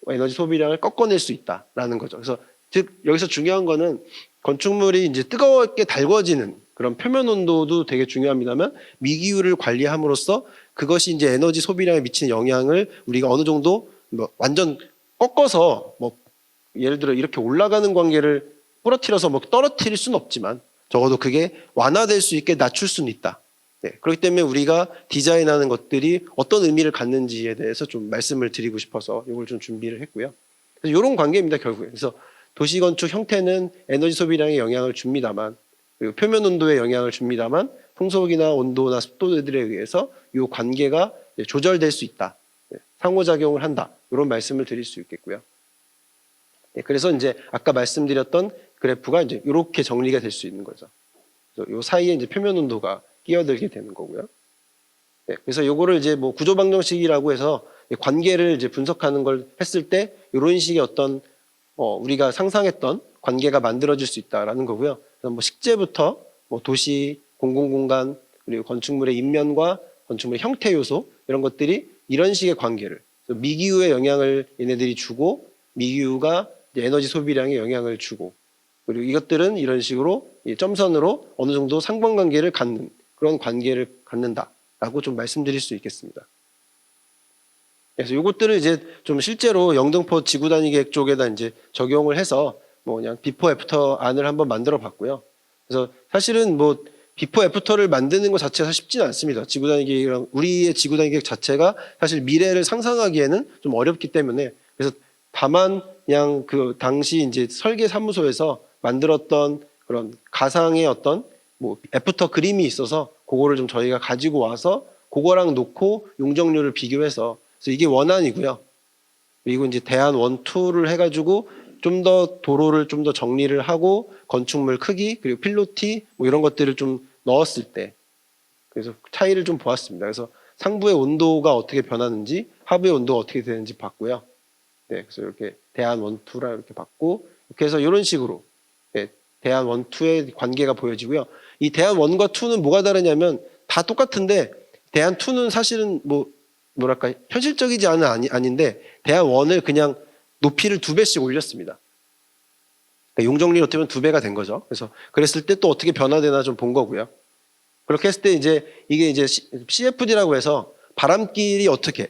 에너지 소비량을 꺾어낼 수 있다라는 거죠. 그래서 즉 여기서 중요한 거는 건축물이 이제 뜨겁게 달궈지는 그런 표면 온도도 되게 중요합니다만, 미기후를 관리함으로써 그것이 이제 에너지 소비량에 미치는 영향을 우리가 어느 정도 뭐 완전 꺾어서 뭐 예를 들어 이렇게 올라가는 관계를 부러뜨려서 뭐 떨어뜨릴 수는 없지만 적어도 그게 완화될 수 있게 낮출 수는 있다. 그렇기 때문에 우리가 디자인하는 것들이 어떤 의미를 갖는지에 대해서 좀 말씀을 드리고 싶어서 이걸 좀 준비를 했고요. 그래서 이런 관계입니다, 결국에. 그래서 도시건축 형태는 에너지 소비량에 영향을 줍니다만, 그리고 표면 온도에 영향을 줍니다만, 풍속이나 온도나 습도들에 의해서 이 관계가 조절될 수 있다. 상호작용을 한다. 이런 말씀을 드릴 수 있겠고요. 그래서 이제 아까 말씀드렸던 그래프가 이제 이렇게 정리가 될 수 있는 거죠. 그래서 이 사이에 이제 표면 온도가 끼어들게 되는 거고요. 그래서 요거를 이제 뭐 구조방정식이라고 해서 관계를 이제 분석하는 걸 했을 때 이런 식의 어떤 우리가 상상했던 관계가 만들어질 수 있다라는 거고요. 그래서 뭐 식재부터 뭐 도시, 공공공간, 그리고 건축물의 인면과 건축물의 형태 요소, 이런 것들이 이런 식의 관계를, 미기후의 영향을 얘네들이 주고, 미기후가 에너지 소비량에 영향을 주고, 그리고 이것들은 이런 식으로 점선으로 어느 정도 상관관계를 갖는 그런 관계를 갖는다라고 좀 말씀드릴 수 있겠습니다. 그래서 이것들을 이제 좀 실제로 영등포 지구단위 계획 쪽에다 이제 적용을 해서 뭐 그냥 비포 애프터 안을 한번 만들어 봤고요. 그래서 사실은 뭐 비포 애프터를 만드는 것 자체가 쉽지는 않습니다. 지구단위 계획이랑 우리의 지구단위 계획 자체가 사실 미래를 상상하기에는 좀 어렵기 때문에, 그래서 다만 그냥 그 당시 이제 설계 사무소에서 만들었던 그런 가상의 어떤 뭐 애프터 그림이 있어서 그거를 좀 저희가 가지고 와서 그거랑 놓고 용적률을 비교해서, 그래서 이게 원안이고요. 그리고 이제 대안 원, 투를 해가지고 좀 더 도로를 좀 더 정리를 하고 건축물 크기 그리고 필로티 뭐 이런 것들을 좀 넣었을 때 그래서 차이를 좀 보았습니다. 그래서 상부의 온도가 어떻게 변하는지 하부의 온도가 어떻게 되는지 봤고요. 네, 그래서 이렇게 대안 원, 투라 이렇게 봤고, 이렇게 해서 이런 식으로 네, 대안 원, 투의 관계가 보여지고요. 이 대안 원과 투는 뭐가 다르냐면 다 똑같은데 대안 투는 사실은 뭐랄까 현실적이지 않은 아닌데 대안 원을 그냥 높이를 2배씩 올렸습니다. 그러니까 용적률이 어떻게 보면 2배가 된 거죠. 그래서 그랬을 때 또 어떻게 변화되나 좀 본 거고요. 그렇게 했을 때 이제 이게 이제 CFD라고 해서 바람길이 어떻게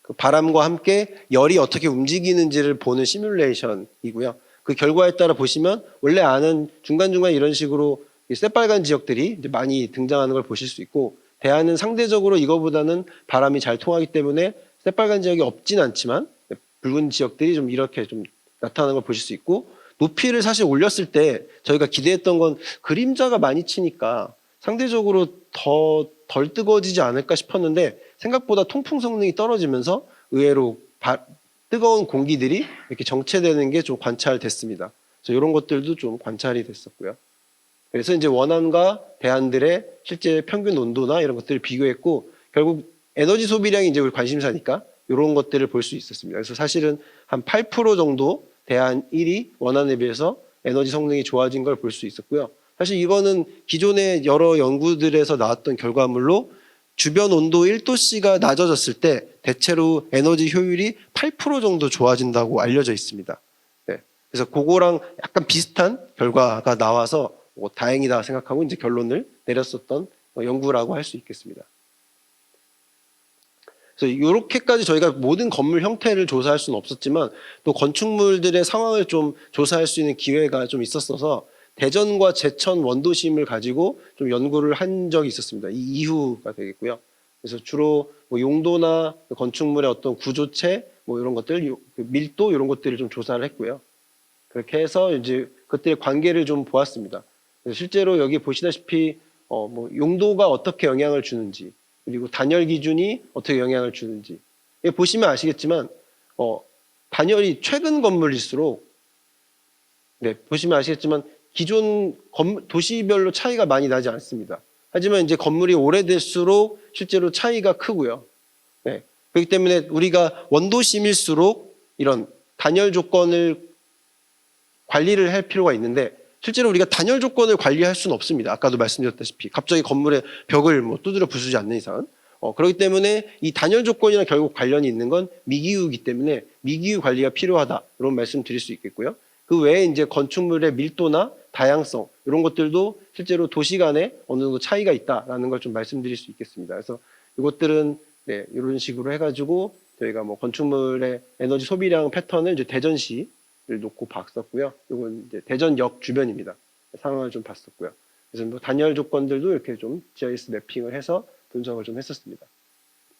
그 바람과 함께 열이 어떻게 움직이는지를 보는 시뮬레이션이고요. 그 결과에 따라 보시면 원래 아는 중간중간 이런 식으로 이 새빨간 지역들이 이제 많이 등장하는 걸 보실 수 있고, 대안은 상대적으로 이거보다는 바람이 잘 통하기 때문에 새빨간 지역이 없진 않지만 붉은 지역들이 좀 이렇게 좀 나타나는 걸 보실 수 있고, 높이를 사실 올렸을 때 저희가 기대했던 건 그림자가 많이 치니까 상대적으로 더 덜 뜨거워지지 않을까 싶었는데 생각보다 통풍 성능이 떨어지면서 의외로 뜨거운 공기들이 이렇게 정체되는 게 좀 관찰됐습니다. 그래서 이런 것들도 좀 관찰이 됐었고요. 그래서 이제 원안과 대안들의 실제 평균 온도나 이런 것들을 비교했고, 결국 에너지 소비량이 이제 우리 관심사니까 이런 것들을 볼 수 있었습니다. 그래서 사실은 한 8% 정도 대안 1이 원안에 비해서 에너지 성능이 좋아진 걸 볼 수 있었고요. 사실 이거는 기존의 여러 연구들에서 나왔던 결과물로 주변 온도 1도씨가 낮아졌을 때 대체로 에너지 효율이 8% 정도 좋아진다고 알려져 있습니다. 네. 그래서 그거랑 약간 비슷한 결과가 나와서 다행이다 생각하고 이제 결론을 내렸었던 연구라고 할 수 있겠습니다. 그래서 이렇게까지 저희가 모든 건물 형태를 조사할 수는 없었지만 또 건축물들의 상황을 좀 조사할 수 있는 기회가 좀 있었어서 대전과 제천 원도심을 가지고 좀 연구를 한 적이 있었습니다. 이 이후가 되겠고요. 그래서 주로 뭐 용도나 건축물의 어떤 구조체 뭐 이런 것들, 밀도 이런 것들을 좀 조사를 했고요. 그렇게 해서 이제 그때의 관계를 좀 보았습니다. 그래서 실제로 여기 보시다시피 뭐 용도가 어떻게 영향을 주는지, 그리고 단열 기준이 어떻게 영향을 주는지 보시면 아시겠지만 단열이 최근 건물일수록 보시면 아시겠지만 기존 도시별로 차이가 많이 나지 않습니다. 하지만 이제 건물이 오래될수록 실제로 차이가 크고요. 그렇기 때문에 우리가 원도심일수록 이런 단열 조건을 관리를 할 필요가 있는데 실제로 우리가 단열 조건을 관리할 수는 없습니다. 아까도 말씀드렸다시피 갑자기 건물의 벽을 뭐 두드려 부수지 않는 이상은. 그렇기 때문에 이 단열 조건이랑 결국 관련이 있는 건 미기후이기 때문에 미기후 관리가 필요하다. 이런 말씀 드릴 수 있겠고요. 그 외에 이제 건축물의 밀도나 다양성 이런 것들도 실제로 도시 간에 어느 정도 차이가 있다라는 걸 좀 말씀드릴 수 있겠습니다. 그래서 이것들은 이런 식으로 해가지고 저희가 뭐 건축물의 에너지 소비량 패턴을 이제 대전시를 놓고 봤었고요. 이건 이제 대전역 주변입니다. 상황을 좀 봤었고요. 그래서 뭐 단열 조건들도 이렇게 좀 GIS 매핑을 해서 분석을 좀 했었습니다.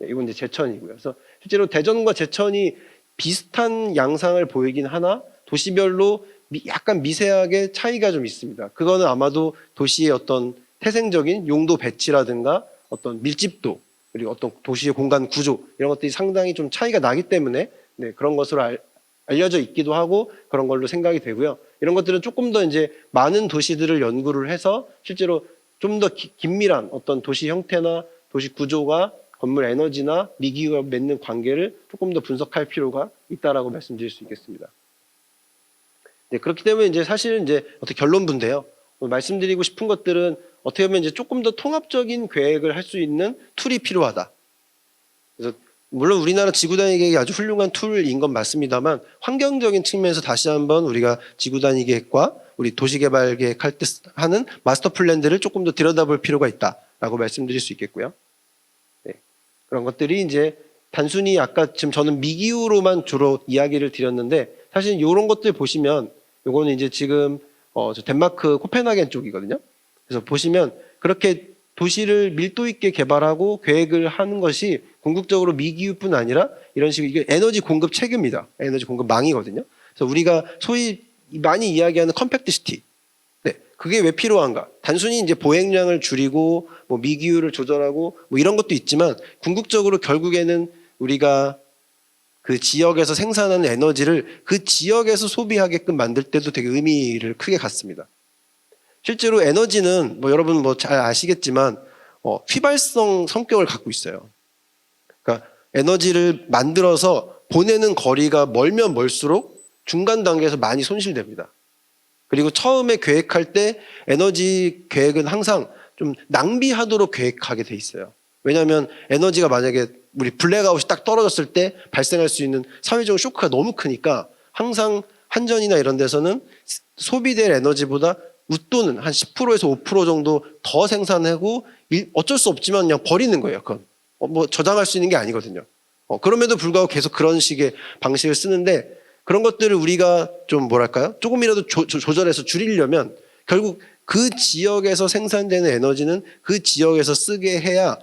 이건 이제 제천이고요. 그래서 실제로 대전과 제천이 비슷한 양상을 보이긴 하나 도시별로 약간 미세하게 차이가 좀 있습니다. 그거는 아마도 도시의 어떤 태생적인 용도 배치라든가 어떤 밀집도 그리고 어떤 도시의 공간 구조 이런 것들이 상당히 좀 차이가 나기 때문에 그런 것으로 알려져 있기도 하고 그런 걸로 생각이 되고요. 이런 것들은 조금 더 이제 많은 도시들을 연구를 해서 실제로 좀 더 긴밀한 어떤 도시 형태나 도시 구조가 건물 에너지나 미기후와 맺는 관계를 조금 더 분석할 필요가 있다라고 말씀드릴 수 있겠습니다. 그렇기 때문에 이제 사실은 이제 어떻게 결론부인데요. 말씀드리고 싶은 것들은 어떻게 보면 이제 조금 더 통합적인 계획을 할 수 있는 툴이 필요하다. 그래서 물론 우리나라 지구단위 계획이 아주 훌륭한 툴인 건 맞습니다만 환경적인 측면에서 다시 한번 우리가 지구단위 계획과 우리 도시개발 계획할 때 하는 마스터 플랜들을 조금 더 들여다볼 필요가 있다라고 말씀드릴 수 있겠고요. 그런 것들이 이제 단순히 아까 지금 저는 미기후로만 주로 이야기를 드렸는데 사실 이런 것들 보시면 요거는 이제 지금 저 덴마크 코펜하겐 쪽이거든요. 그래서 보시면 그렇게 도시를 밀도 있게 개발하고 계획을 하는 것이 궁극적으로 미기후뿐 아니라 이런 식으로 이게 에너지 공급 체계입니다. 에너지 공급 망이거든요. 그래서 우리가 소위 많이 이야기하는 컴팩트 시티. 네, 그게 왜 필요한가? 단순히 이제 보행량을 줄이고 뭐 미기후를 조절하고 뭐 이런 것도 있지만 궁극적으로 결국에는 우리가 그 지역에서 생산하는 에너지를 그 지역에서 소비하게끔 만들 때도 되게 의미를 크게 갖습니다. 실제로 에너지는 뭐 여러분 뭐 잘 아시겠지만 휘발성 성격을 갖고 있어요. 그러니까 에너지를 만들어서 보내는 거리가 멀면 멀수록 중간 단계에서 많이 손실됩니다. 그리고 처음에 계획할 때 에너지 계획은 항상 좀 낭비하도록 계획하게 돼 있어요. 왜냐하면 에너지가 만약에 우리 블랙아웃이 딱 떨어졌을 때 발생할 수 있는 사회적인 쇼크가 너무 크니까 항상 한전이나 이런 데서는 소비될 에너지보다 웃돈은 한 10%에서 5% 정도 더 생산하고 어쩔 수 없지만 그냥 버리는 거예요. 그건 뭐 저장할 수 있는 게 아니거든요. 그럼에도 불구하고 계속 그런 식의 방식을 쓰는데 그런 것들을 우리가 좀 뭐랄까요? 조금이라도 조절해서 줄이려면 결국 그 지역에서 생산되는 에너지는 그 지역에서 쓰게 해야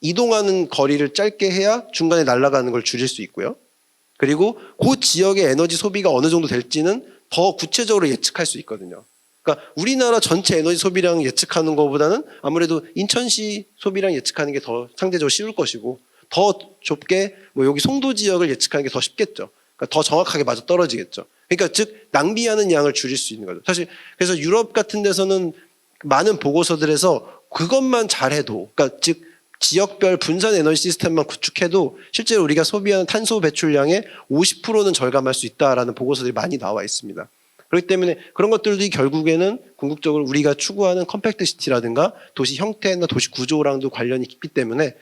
이동하는 거리를 짧게 해야 중간에 날아가는 걸 줄일 수 있고요. 그리고 그 지역의 에너지 소비가 어느 정도 될지는 더 구체적으로 예측할 수 있거든요. 그러니까 우리나라 전체 에너지 소비량 예측하는 것보다는 아무래도 인천시 소비량 예측하는 게 더 상대적으로 쉬울 것이고 더 좁게 뭐 여기 송도 지역을 예측하는 게 더 쉽겠죠. 그러니까 더 정확하게 맞아 떨어지겠죠. 그러니까 즉 낭비하는 양을 줄일 수 있는 거죠. 사실 그래서 유럽 같은 데서는 많은 보고서들에서 그것만 잘해도 그러니까 즉 지역별 분산 에너지 시스템만 구축해도 실제로 우리가 소비하는 탄소 배출량의 50%는 절감할 수 있다라는 보고서들이 많이 나와 있습니다. 그렇기 때문에 그런 것들이 결국에는 궁극적으로 우리가 추구하는 컴팩트 시티라든가 도시 형태나 도시 구조랑도 관련이 깊기 때문에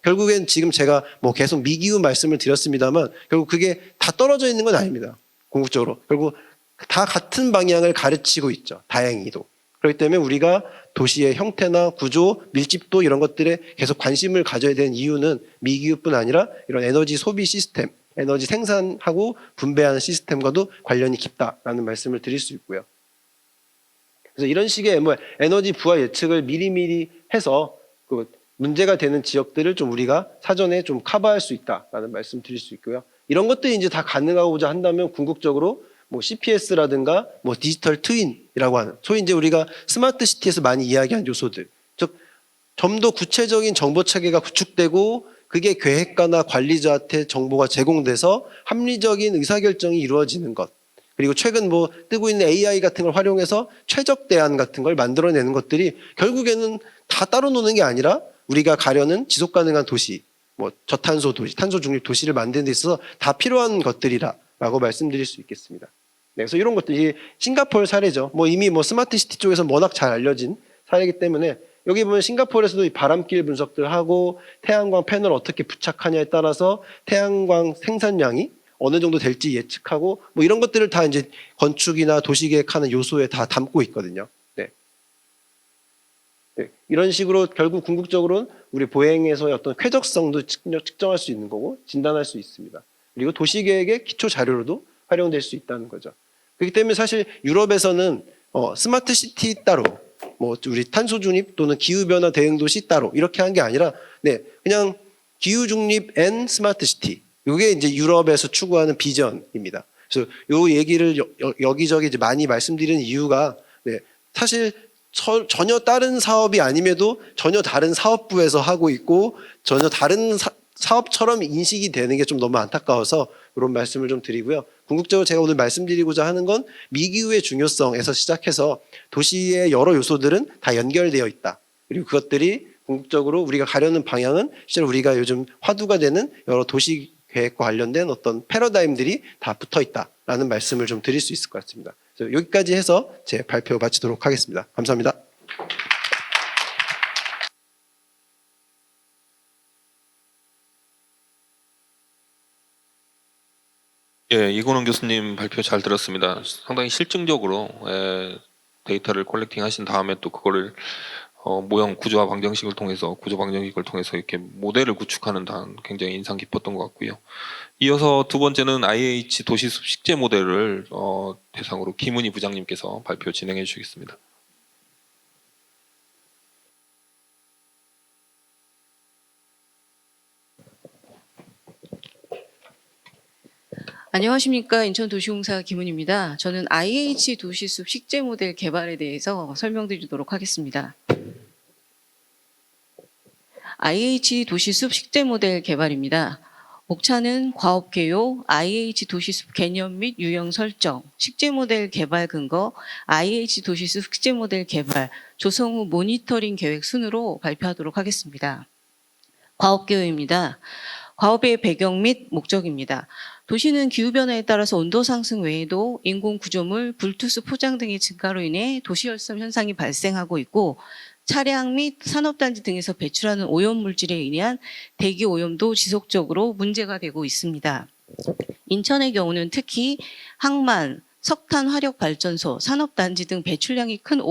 결국엔 지금 제가 뭐 계속 미기후 말씀을 드렸습니다만 결국 그게 다 떨어져 있는 건 아닙니다. 궁극적으로 결국 다 같은 방향을 가르치고 있죠. 다행히도. 그렇기 때문에 우리가 도시의 형태나 구조, 밀집도 이런 것들에 계속 관심을 가져야 되는 이유는 미기후뿐 아니라 이런 에너지 소비 시스템, 에너지 생산하고 분배하는 시스템과도 관련이 깊다라는 말씀을 드릴 수 있고요. 그래서 이런 식의 뭐 에너지 부하 예측을 미리미리 해서 그 문제가 되는 지역들을 좀 우리가 사전에 좀 커버할 수 있다라는 말씀 드릴 수 있고요. 이런 것들이 이제 다 가능하고자 한다면 궁극적으로 뭐 CPS라든가 뭐 디지털 트윈이라고 하는 소위 이제 우리가 스마트 시티에서 많이 이야기한 요소들, 즉 좀 더 구체적인 정보 체계가 구축되고 그게 계획가나 관리자한테 정보가 제공돼서 합리적인 의사결정이 이루어지는 것. 그리고 최근 뭐 뜨고 있는 AI 같은 걸 활용해서 최적 대안 같은 걸 만들어내는 것들이 결국에는 다 따로 노는 게 아니라 우리가 가려는 지속 가능한 도시, 뭐 저탄소 도시, 탄소 중립 도시를 만드는 데 있어서 다 필요한 것들이라고 말씀드릴 수 있겠습니다. 네, 그래서 이런 것들이 싱가포르 사례죠. 뭐 이미 뭐 스마트 시티 쪽에서 워낙 잘 알려진 사례이기 때문에 여기 보면 싱가포르에서도 이 바람길 분석들 하고 태양광 패널 어떻게 부착하냐에 따라서 태양광 생산량이 어느 정도 될지 예측하고 뭐 이런 것들을 다 이제 건축이나 도시계획하는 요소에 다 담고 있거든요. 네. 네. 이런 식으로 결국 궁극적으로는 우리 보행에서의 어떤 쾌적성도 측정할 수 있는 거고 진단할 수 있습니다. 그리고 도시계획의 기초 자료로도 활용될 수 있다는 거죠. 그렇기 때문에 사실 유럽에서는 스마트 시티 따로 뭐 우리 탄소 중립 또는 기후 변화 대응 도시 따로 이렇게 한 게 아니라 네, 그냥 기후 중립 앤 스마트 시티. 이게 이제 유럽에서 추구하는 비전입니다. 그래서 요 얘기를 여기저기 이제 많이 말씀드리는 이유가 네, 사실 전혀 다른 사업이 아님에도 전혀 다른 사업부에서 하고 있고 전혀 다른 사업처럼 인식이 되는 게 좀 너무 안타까워서 이런 말씀을 좀 드리고요. 궁극적으로 제가 오늘 말씀드리고자 하는 건 미기후의 중요성에서 시작해서 도시의 여러 요소들은 다 연결되어 있다. 그리고 그것들이 궁극적으로 우리가 가려는 방향은 실제로 우리가 요즘 화두가 되는 여러 도시 계획과 관련된 어떤 패러다임들이 다 붙어 있다라는 말씀을 좀 드릴 수 있을 것 같습니다. 그래서 여기까지 해서 제 발표 마치도록 하겠습니다. 감사합니다. 예, 이건원 교수님 발표 잘 들었습니다. 상당히 실증적으로 데이터를 컬렉팅 하신 다음에 또 그거를 모형 구조화 방정식을 통해서 구조 방정식을 통해서 이렇게 모델을 구축하는 단 굉장히 인상 깊었던 것 같고요. 이어서 두 번째는 IH 도시숲 식재 모델을 대상으로 김은희 부장님께서 발표 진행해 주시겠습니다. 안녕하십니까. 인천도시공사 김은입니다. 저는 IH 도시숲 식재 모델 개발에 대해서 설명드리도록 하겠습니다. IH 도시숲 식재 모델 개발입니다. 목차는 과업 개요, IH 도시숲 개념 및 유형 설정, 식재 모델 개발 근거, IH 도시숲 식재 모델 개발, 조성 후 모니터링 계획 순으로 발표하도록 하겠습니다. 과업 개요입니다. 과업의 배경 및 목적입니다. 도시는 기후변화에 따라서 온도 상승 외에도 인공 구조물, 불투수 포장 등의 증가로 인해 도시열섬 현상이 발생하고 있고 차량 및 산업단지 등에서 배출하는 오염물질에 의한 대기 오염도 지속적으로 문제가 되고 있습니다. 인천의 경우는 특히 항만, 석탄 화력 발전소, 산업단지 등 배출량이 큰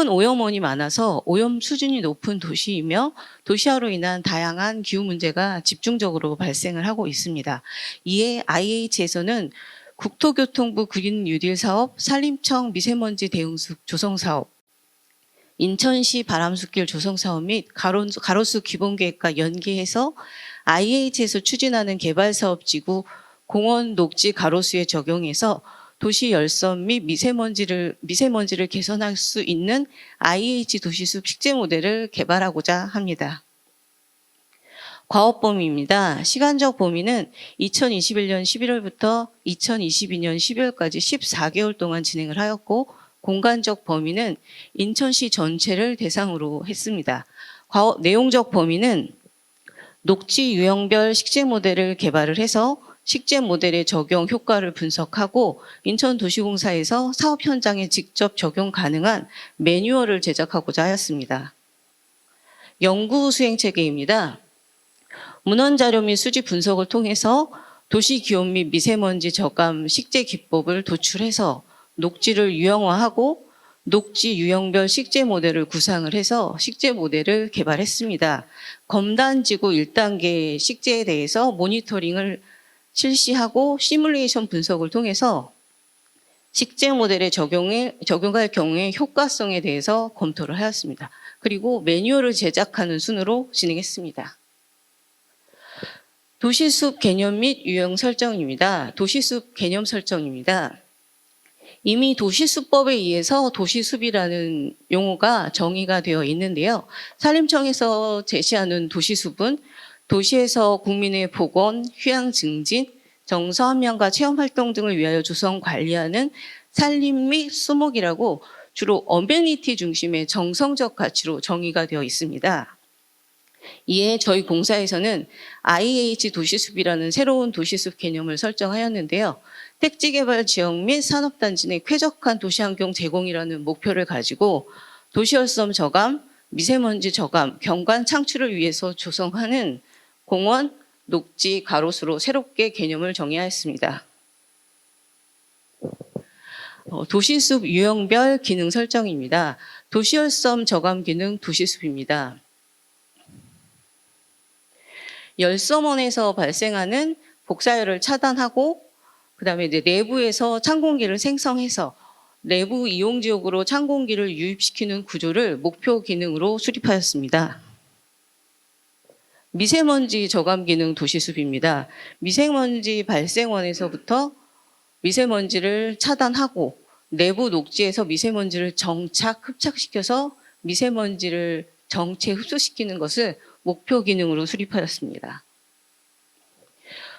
오염원이 많아서 오염 수준이 높은 도시이며 도시화로 인한 다양한 기후 문제가 집중적으로 발생을 하고 있습니다. 이에 IH에서는 국토교통부 그린 뉴딜 사업, 산림청 미세먼지 대응숲 조성 사업, 인천시 바람숲길 조성 사업 및 가로수 기본계획과 연계해서 IH에서 추진하는 개발사업지구 공원 녹지 가로수에 적용해서 도시 열섬 및 미세먼지를 개선할 수 있는 IH 도시숲 식재 모델을 개발하고자 합니다. 과업 범위입니다. 시간적 범위는 2021년 11월부터 2022년 12월까지 14개월 동안 진행을 하였고 공간적 범위는 인천시 전체를 대상으로 했습니다. 내용적 범위는 녹지 유형별 식재 모델을 개발을 해서 식재 모델의 적용 효과를 분석하고 인천도시공사에서 사업 현장에 직접 적용 가능한 매뉴얼을 제작하고자 하였습니다. 연구 수행 체계입니다. 문헌 자료 및 수지 분석을 통해서 도시 기온 및 미세먼지 저감 식재 기법을 도출해서 녹지를 유형화하고 녹지 유형별 식재 모델을 구상을 해서 식재 모델을 개발했습니다. 검단지구 1단계 식재에 대해서 모니터링을 실시하고 시뮬레이션 분석을 통해서 식재 모델에 적용할 경우의 효과성에 대해서 검토를 하였습니다. 그리고 매뉴얼을 제작하는 순으로 진행했습니다. 도시숲 개념 및 유형 설정입니다. 도시숲 개념 설정입니다. 이미 도시숲법에 의해서 도시숲이라는 용어가 정의가 되어 있는데요. 산림청에서 제시하는 도시숲은 도시에서 국민의 복원, 휴양 증진, 정서 함양과 체험 활동 등을 위하여 조성 관리하는 산림 및 수목이라고 주로 어메니티 중심의 정성적 가치로 정의가 되어 있습니다. 이에 저희 공사에서는 IH 도시숲이라는 새로운 도시숲 개념을 설정하였는데요. 택지개발 지역 및 산업단지 내 쾌적한 도시환경 제공이라는 목표를 가지고 도시열섬 저감, 미세먼지 저감, 경관 창출을 위해서 조성하는 공원, 녹지, 가로수로 새롭게 개념을 정의하였습니다. 도시숲 유형별 기능 설정입니다. 도시열섬 저감 기능 도시숲입니다. 열섬원에서 발생하는 복사열을 차단하고 그다음에 이제 내부에서 찬 공기를 생성해서 내부 이용 지역으로 찬 공기를 유입시키는 구조를 목표 기능으로 수립하였습니다. 미세먼지 저감 기능 도시숲입니다. 미세먼지 발생원에서부터 미세먼지를 차단하고 내부 녹지에서 미세먼지를 흡착시켜서 미세먼지를 정체 흡수시키는 것을 목표 기능으로 수립하였습니다.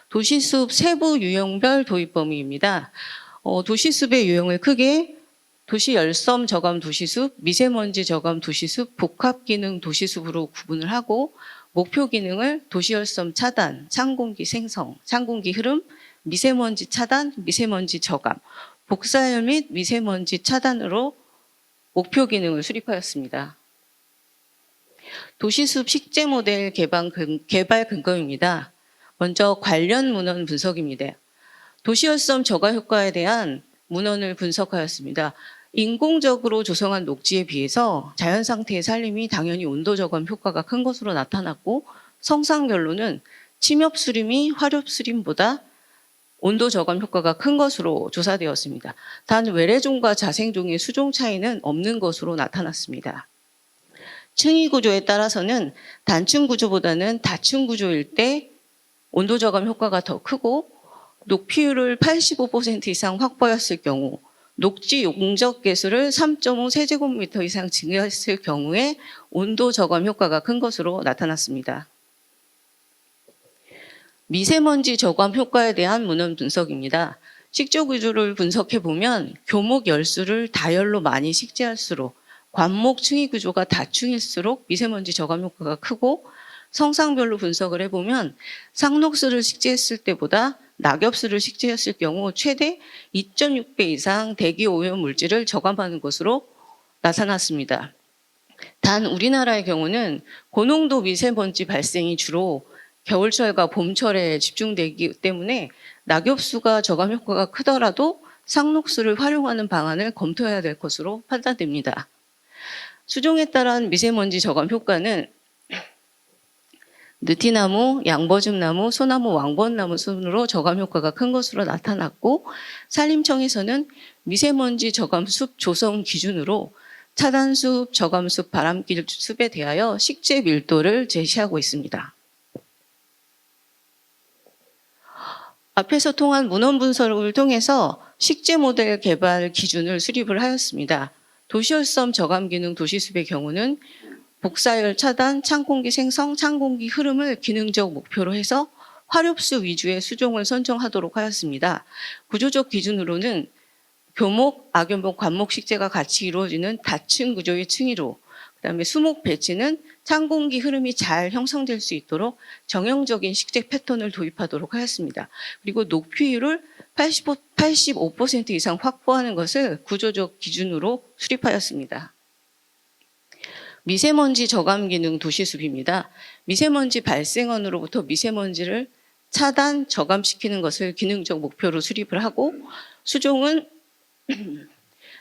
도시숲 세부 유형별 도입 범위입니다. 도시숲의 유형을 크게 도시 열섬 저감 도시숲, 미세먼지 저감 도시숲, 복합 기능 도시숲으로 구분을 하고 목표 기능을 도시열섬 차단, 찬공기 생성, 찬공기 흐름, 미세먼지 차단, 미세먼지 저감, 복사열 및 미세먼지 차단으로 목표 기능을 수립하였습니다. 도시숲 식재 모델 개발 근거입니다. 먼저 관련 문헌 분석입니다. 도시열섬 저감 효과에 대한 문헌을 분석하였습니다. 인공적으로 조성한 녹지에 비해서 자연 상태의 산림이 당연히 온도 저감 효과가 큰 것으로 나타났고, 성상 결론은 침엽수림이 화렵수림보다 온도 저감 효과가 큰 것으로 조사되었습니다. 단 외래종과 자생종의 수종 차이는 없는 것으로 나타났습니다. 층위 구조에 따라서는 단층 구조보다는 다층 구조일 때 온도 저감 효과가 더 크고, 녹피율을 85% 이상 확보했을 경우, 녹지 용적 개수를 3.5 세제곱미터 이상 증가했을 경우에 온도 저감 효과가 큰 것으로 나타났습니다. 미세먼지 저감 효과에 대한 문헌 분석입니다. 식조 구조를 분석해 보면 교목 열수를 다열로 많이 식재할수록 관목 층위 구조가 다층일수록 미세먼지 저감 효과가 크고, 성상별로 분석을 해보면 상록수를 식재했을 때보다 낙엽수를 식재했을 경우 최대 2.6배 이상 대기 오염 물질을 저감하는 것으로 나타났습니다. 단 우리나라의 경우는 고농도 미세먼지 발생이 주로 겨울철과 봄철에 집중되기 때문에 낙엽수가 저감 효과가 크더라도 상록수를 활용하는 방안을 검토해야 될 것으로 판단됩니다. 수종에 따른 미세먼지 저감 효과는 느티나무, 양버즘나무, 소나무, 왕벚나무 순으로 저감 효과가 큰 것으로 나타났고, 산림청에서는 미세먼지 저감숲 조성 기준으로 차단숲, 저감숲, 바람길 숲에 대하여 식재 밀도를 제시하고 있습니다. 앞에서 통한 문헌 분석을 통해서 식재 모델 개발 기준을 수립을 하였습니다. 도시열섬 저감 기능 도시숲의 경우는 복사열 차단, 찬공기 생성, 찬공기 흐름을 기능적 목표로 해서 화렵수 위주의 수종을 선정하도록 하였습니다. 구조적 기준으로는 교목, 악교목, 관목 식재가 같이 이루어지는 다층 구조의 층위로, 그다음에 수목 배치는 찬공기 흐름이 잘 형성될 수 있도록 정형적인 식재 패턴을 도입하도록 하였습니다. 그리고 녹피율을 85% 이상 확보하는 것을 구조적 기준으로 수립하였습니다. 미세먼지 저감 기능 도시숲입니다. 미세먼지 발생원으로부터 미세먼지를 차단, 저감시키는 것을 기능적 목표로 수립을 하고, 수종은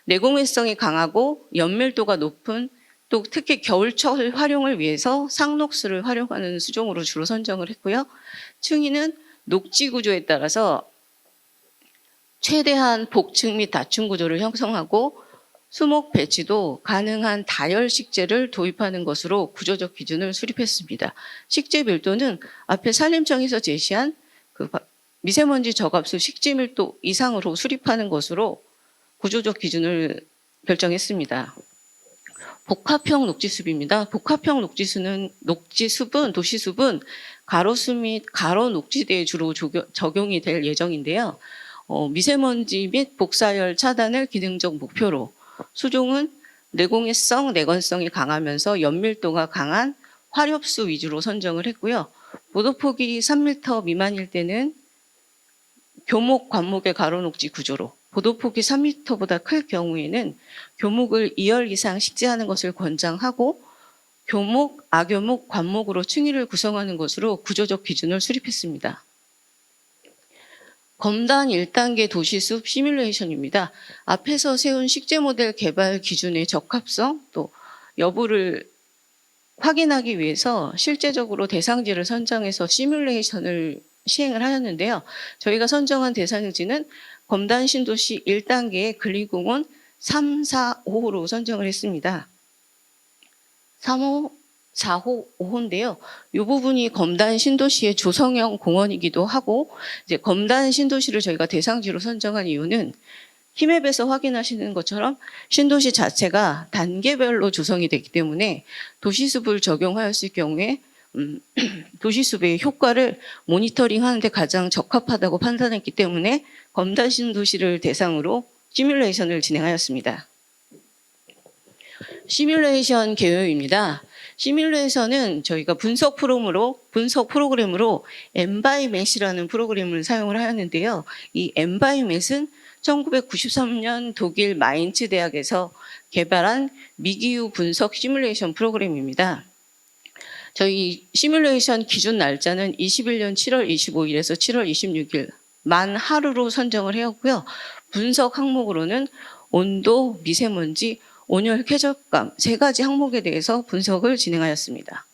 내공해성이 강하고 연밀도가 높은, 또 특히 겨울철 활용을 위해서 상록수를 활용하는 수종으로 주로 선정을 했고요. 층위는 녹지 구조에 따라서 최대한 복층 및 다층 구조를 형성하고, 수목 배치도 가능한 다열 식재를 도입하는 것으로 구조적 기준을 수립했습니다. 식재 밀도는 앞에 산림청에서 제시한 미세먼지 저감수 식재 밀도 이상으로 수립하는 것으로 구조적 기준을 결정했습니다. 복합형 녹지숲입니다. 복합형 녹지숲은 도시숲은 가로수 및 가로 녹지대에 주로 적용이 될 예정인데요. 미세먼지 및 복사열 차단을 기능적 목표로, 수종은 내공해성, 내건성이 강하면서 연밀도가 강한 화렵수 위주로 선정을 했고요. 보도폭이 3m 미만일 때는 교목, 관목의 가로녹지 구조로, 보도폭이 3m보다 클 경우에는 교목을 2열 이상 식재하는 것을 권장하고, 교목, 악교목, 관목으로 층위를 구성하는 것으로 구조적 기준을 수립했습니다. 검단 1단계 도시숲 시뮬레이션입니다. 앞에서 세운 식재 모델 개발 기준의 적합성 또 여부를 확인하기 위해서 실제적으로 대상지를 선정해서 시뮬레이션을 시행을 하였는데요. 저희가 선정한 대상지는 검단 신도시 1단계의 근리공원 3, 4, 5호로 선정을 했습니다. 3호, 4호, 5호인데요. 이 부분이 검단 신도시의 조성형 공원이기도 하고, 이제 검단 신도시를 저희가 대상지로 선정한 이유는 힘앱에서 확인하시는 것처럼 신도시 자체가 단계별로 조성이 되기 때문에 도시숲을 적용하였을 경우에 도시숲의 효과를 모니터링하는 데 가장 적합하다고 판단했기 때문에 검단 신도시를 대상으로 시뮬레이션을 진행하였습니다. 시뮬레이션 개요입니다. 시뮬레이션은 저희가 분석 프로그램으로 엔바이맷이라는 프로그램을 사용을 하였는데요. 이 엔바이맷은 1993년 독일 마인츠 대학에서 개발한 미기후 분석 시뮬레이션 프로그램입니다. 저희 시뮬레이션 기준 날짜는 21년 7월 25일에서 7월 26일 만 하루로 선정을 하였고요. 분석 항목으로는 온도, 미세먼지, 온열 쾌적감 3가지 항목에 대해서 분석을 진행하였습니다.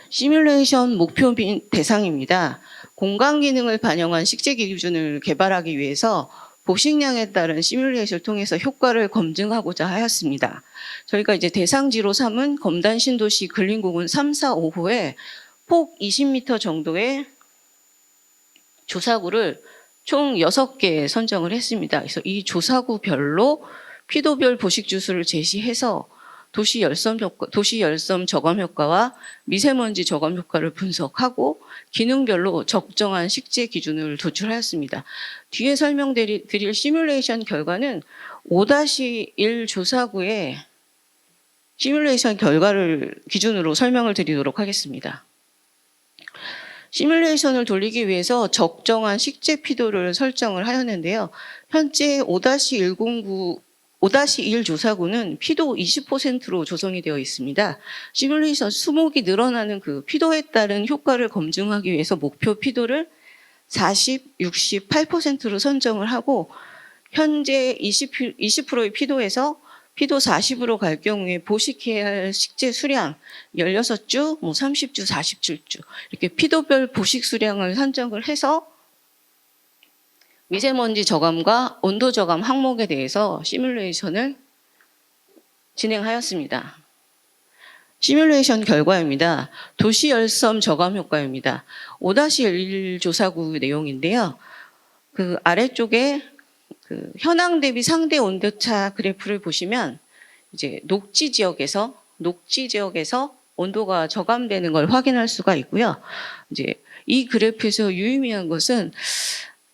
시뮬레이션 목표 대상입니다. 공간 기능을 반영한 식재 기준을 개발하기 위해서 보식량에 따른 시뮬레이션을 통해서 효과를 검증하고자 하였습니다. 저희가 이제 대상지로 삼은 검단 신도시 근린공원 3, 4, 5호에 폭 20m 정도의 조사구를 총 6개 선정을 했습니다. 그래서 이 조사구별로 피도별 보식 주수를 제시해서 도시 열섬 저감 효과와 미세먼지 저감 효과를 분석하고 기능별로 적정한 식재 기준을 도출하였습니다. 뒤에 설명드릴 시뮬레이션 결과는 5-1 조사구의 시뮬레이션 결과를 기준으로 설명을 드리도록 하겠습니다. 시뮬레이션을 돌리기 위해서 적정한 식재 피도를 설정을 하였는데요. 현재 5-1 조사구는 피도 20%로 조성이 되어 있습니다. 시뮬레이션 수목이 늘어나는 그 피도에 따른 효과를 검증하기 위해서 목표 피도를 40, 60, 8%로 선정을 하고 현재 20%의 피도에서 피도 40으로 갈 경우에 보식해야 할 식재 수량 16주, 30주, 47주 이렇게 피도별 보식 수량을 산정을 해서 미세먼지 저감과 온도 저감 항목에 대해서 시뮬레이션을 진행하였습니다. 시뮬레이션 결과입니다. 도시 열섬 저감 효과입니다. 5-1 조사구 내용인데요. 그 아래쪽에 그 현황 대비 상대 온도차 그래프를 보시면 이제 녹지 지역에서 온도가 저감되는 걸 확인할 수가 있고요. 이제 이 그래프에서 유의미한 것은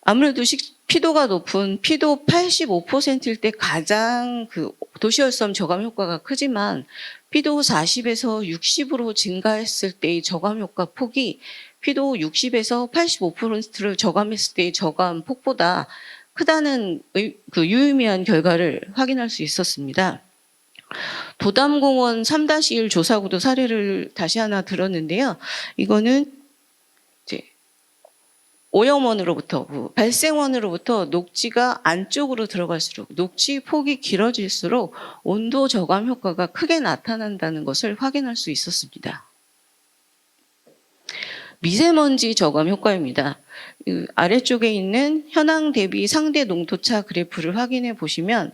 아무래도 피도가 높은 피도 85%일 때 가장 그 도시열섬 저감 효과가 크지만 피도 40에서 60으로 증가했을 때의 저감 효과 폭이 피도 60에서 85%를 저감했을 때의 저감 폭보다 크다는 그 유의미한 결과를 확인할 수 있었습니다. 도담공원 3-1 조사구도 사례를 다시 하나 들었는데요. 이거는 이제 오염원으로부터 발생원으로부터 녹지가 안쪽으로 들어갈수록 녹지 폭이 길어질수록 온도 저감 효과가 크게 나타난다는 것을 확인할 수 있었습니다. 미세먼지 저감 효과입니다. 아래쪽에 있는 현황 대비 상대 농도차 그래프를 확인해 보시면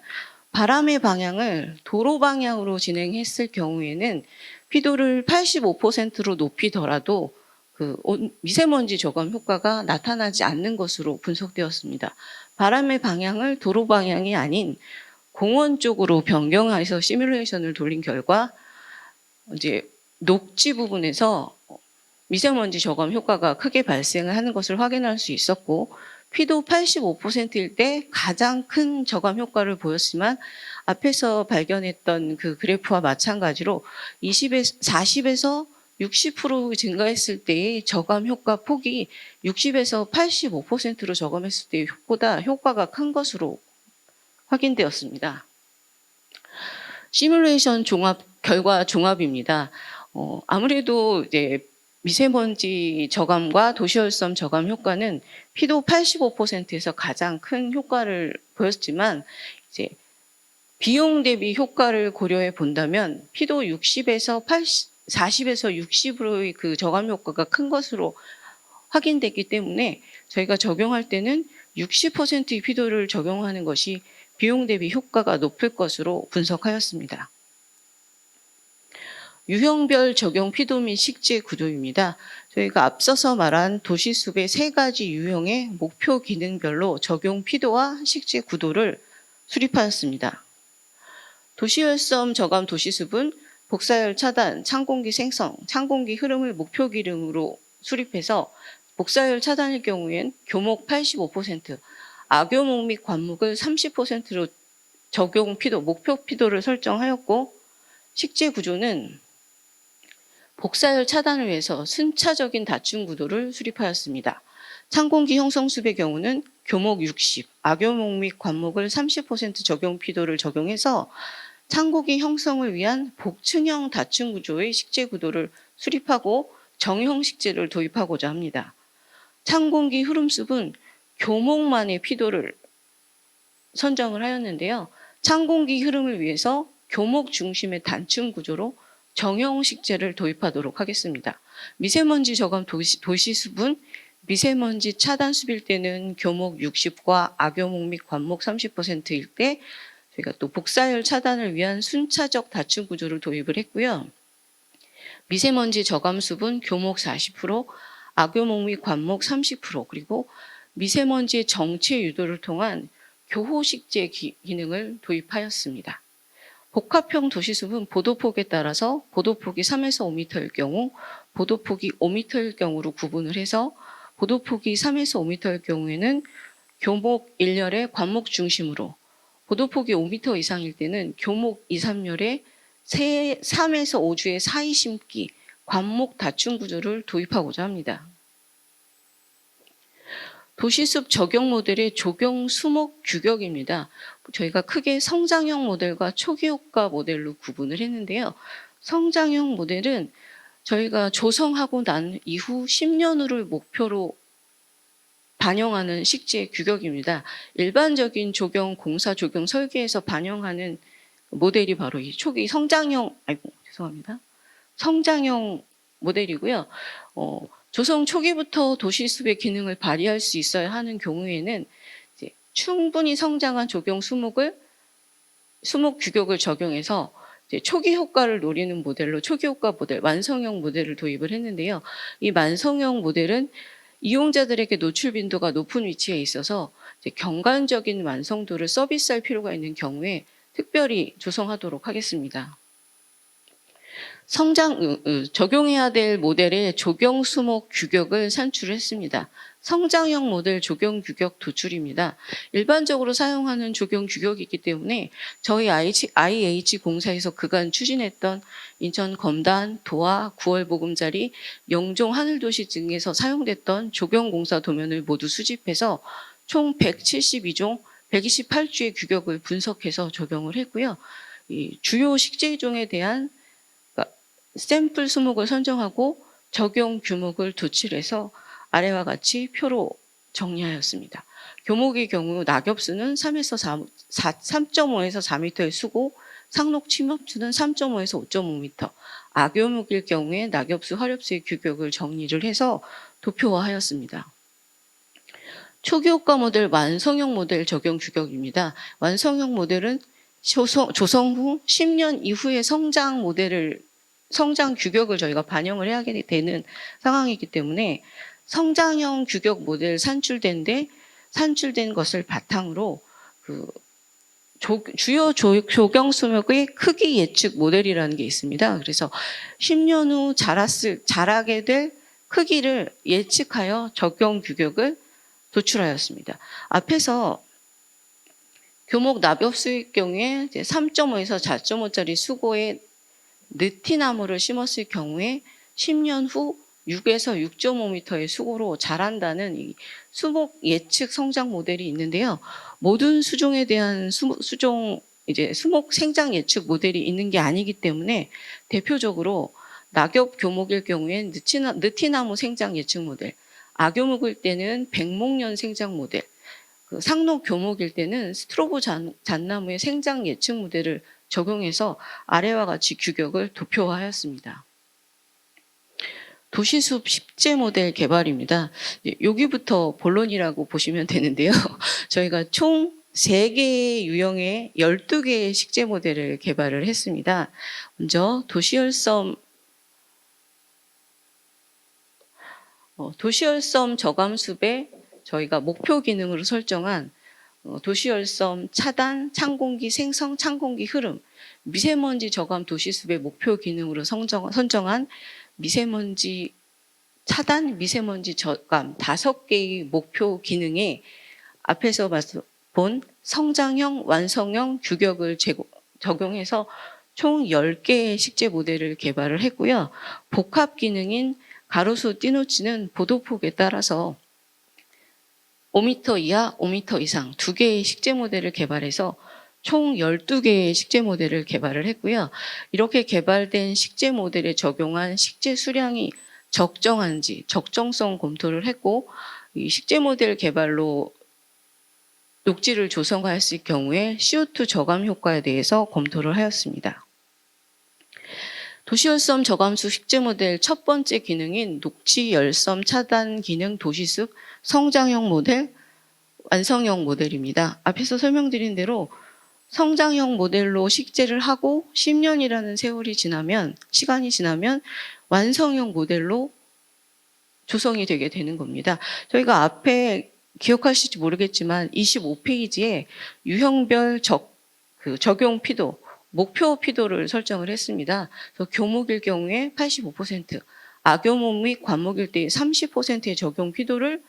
바람의 방향을 도로 방향으로 진행했을 경우에는 피도를 85%로 높이더라도 그 미세먼지 저감 효과가 나타나지 않는 것으로 분석되었습니다. 바람의 방향을 도로 방향이 아닌 공원 쪽으로 변경해서 시뮬레이션을 돌린 결과 이제 녹지 부분에서 미세먼지 저감 효과가 크게 발생을 하는 것을 확인할 수 있었고 피도 85%일 때 가장 큰 저감 효과를 보였지만 앞에서 발견했던 그 그래프와 마찬가지로 40에서 60% 증가했을 때의 저감 효과 폭이 60에서 85%로 저감했을 때의 보다 효과가 큰 것으로 확인되었습니다. 시뮬레이션 결과 종합입니다. 아무래도 이제 미세먼지 저감과 도시열섬 저감 효과는 피도 85%에서 가장 큰 효과를 보였지만 이제 비용 대비 효과를 고려해 본다면 피도 40에서 60%의 그 저감 효과가 큰 것으로 확인됐기 때문에 저희가 적용할 때는 60%의 피도를 적용하는 것이 비용 대비 효과가 높을 것으로 분석하였습니다. 유형별 적용 피도 및 식재 구조입니다. 저희가 앞서서 말한 도시숲의 3가지 유형의 목표 기능별로 적용 피도와 식재 구도를 수립하였습니다. 도시열섬 저감 도시숲은 복사열 차단, 찬공기 생성, 찬공기 흐름을 목표 기능으로 수립해서 복사열 차단일 경우엔 교목 85%, 악교목 및 관목을 30%로 적용 피도, 목표 피도를 설정하였고 식재 구조는 복사열 차단을 위해서 순차적인 다층 구도를 수립하였습니다. 찬공기 형성숲의 경우는 교목 60, 악교목 및 관목을 30% 적용 피도를 적용해서 찬공기 형성을 위한 복층형 다층 구조의 식재 구도를 수립하고 정형 식재를 도입하고자 합니다. 찬공기 흐름숲은 교목만의 피도를 선정을 하였는데요. 찬 공기 흐름을 위해서 교목 중심의 단층 구조로 정형 식재를 도입하도록 하겠습니다. 미세먼지 저감 도시숲은 미세먼지 차단 숲일 때는 교목 60과 악교목 및 관목 30%일 때 저희가 또 복사열 차단을 위한 순차적 다층 구조를 도입을 했고요. 미세먼지 저감 숲은 교목 40%, 악교목 및 관목 30%, 그리고 미세먼지의 정체 유도를 통한 교호식재 기능을 도입하였습니다. 복합형 도시숲은 보도폭에 따라서 보도폭이 3에서 5m일 경우, 보도폭이 5m일 경우로 구분을 해서 보도폭이 3에서 5m일 경우에는 교목 1열의 관목 중심으로, 보도폭이 5m 이상일 때는 교목 2, 3열의 3에서 5주의 사이 심기, 관목 다층 구조를 도입하고자 합니다. 도시숲 적용 모델의 조경 수목 규격입니다. 저희가 크게 성장형 모델과 초기 효과 모델로 구분을 했는데요. 성장형 모델은 저희가 조성하고 난 이후 10년후를 목표로 반영하는 식재 규격입니다. 일반적인 조경 공사 조경 설계에서 반영하는 모델이 바로 이 초기 성장형 모델이고요. 조성 초기부터 도시숲의 기능을 발휘할 수 있어야 하는 경우에는 이제 충분히 성장한 조경 수목 규격을 적용해서 이제 초기 효과를 노리는 모델로 초기 효과 모델, 완성형 모델을 도입을 했는데요. 이 완성형 모델은 이용자들에게 노출 빈도가 높은 위치에 있어서 이제 경관적인 완성도를 서비스할 필요가 있는 경우에 특별히 조성하도록 하겠습니다. 적용해야 될 모델의 조경 수목 규격을 산출했습니다. 성장형 모델 조경 규격 도출입니다. 일반적으로 사용하는 조경 규격이기 때문에 저희 IH 공사에서 그간 추진했던 인천 검단, 도화, 9월 보금자리, 영종 하늘도시 등에서 사용됐던 조경공사 도면을 모두 수집해서 총 172종, 128주의 규격을 분석해서 적용을 했고요. 이 주요 식재종에 대한 샘플 수목을 선정하고 적용 규목을 도출해서 아래와 같이 표로 정리하였습니다. 교목의 경우 낙엽수는 3.5에서 4m의 수고, 상록 침엽수는 3.5에서 5.5m, 악교목일 경우에 낙엽수, 화렵수의 규격을 정리를 해서 도표화하였습니다. 초기효과 모델, 완성형 모델 적용 규격입니다. 완성형 모델은 조성 후 10년 이후의 성장 규격을 저희가 반영을 해야 되는 상황이기 때문에 성장형 규격 모델 산출된 것을 바탕으로 주요 조경 수목의 크기 예측 모델이라는 게 있습니다. 그래서 10년 후 자라게 될 크기를 예측하여 적용 규격을 도출하였습니다. 앞에서 교목 낙엽수의 경우에 3.5에서 4.5짜리 수고의 느티나무를 심었을 경우에 10년 후 6에서 6.5m의 수고로 자란다는 이 수목 예측 성장 모델이 있는데요. 모든 수종에 대한 수목 생장 예측 모델이 있는 게 아니기 때문에 대표적으로 낙엽 교목일 경우엔 느티나무 생장 예측 모델, 악교목일 때는 백목련 생장 모델, 상록 교목일 때는 스트로보 잣나무의 생장 예측 모델을 적용해서 아래와 같이 규격을 도표화하였습니다. 도시숲 식재 모델 개발입니다. 여기부터 본론이라고 보시면 되는데요. 저희가 총 3개의 유형의 12개의 식재 모델을 개발을 했습니다. 먼저 도시열섬 저감숲에 저희가 목표 기능으로 설정한 도시열섬 차단, 찬공기 생성, 찬공기 흐름, 미세먼지 저감 도시숲의 목표 기능으로 선정한 미세먼지 차단, 미세먼지 저감 5개의 목표 기능에 앞에서 본 성장형, 완성형 규격을 적용해서 총 10개의 식재 모델을 개발을 했고요. 복합 기능인 가로수 띠노치는 보도폭에 따라서 5m 이하, 5m 이상 2개의 식재 모델을 개발해서 총 12개의 식재 모델을 개발을 했고요. 이렇게 개발된 식재 모델에 적용한 식재 수량이 적정한지 적정성 검토를 했고, 이 식재 모델 개발로 녹지를 조성하였을 경우에 CO2 저감 효과에 대해서 검토를 하였습니다. 도시열섬 저감수 식재 모델 첫 번째 기능인 녹지 열섬 차단 기능 도시숲 성장형 모델, 완성형 모델입니다. 앞에서 설명드린 대로 성장형 모델로 식재를 하고 10년이라는 시간이 지나면 완성형 모델로 조성이 되게 되는 겁니다. 저희가 앞에 기억하실지 모르겠지만 25페이지에 유형별 적용 피도, 목표 피도를 설정을 했습니다. 그래서 교목일 경우에 85%, 아교목 및 관목일 때 30%의 적용 피도를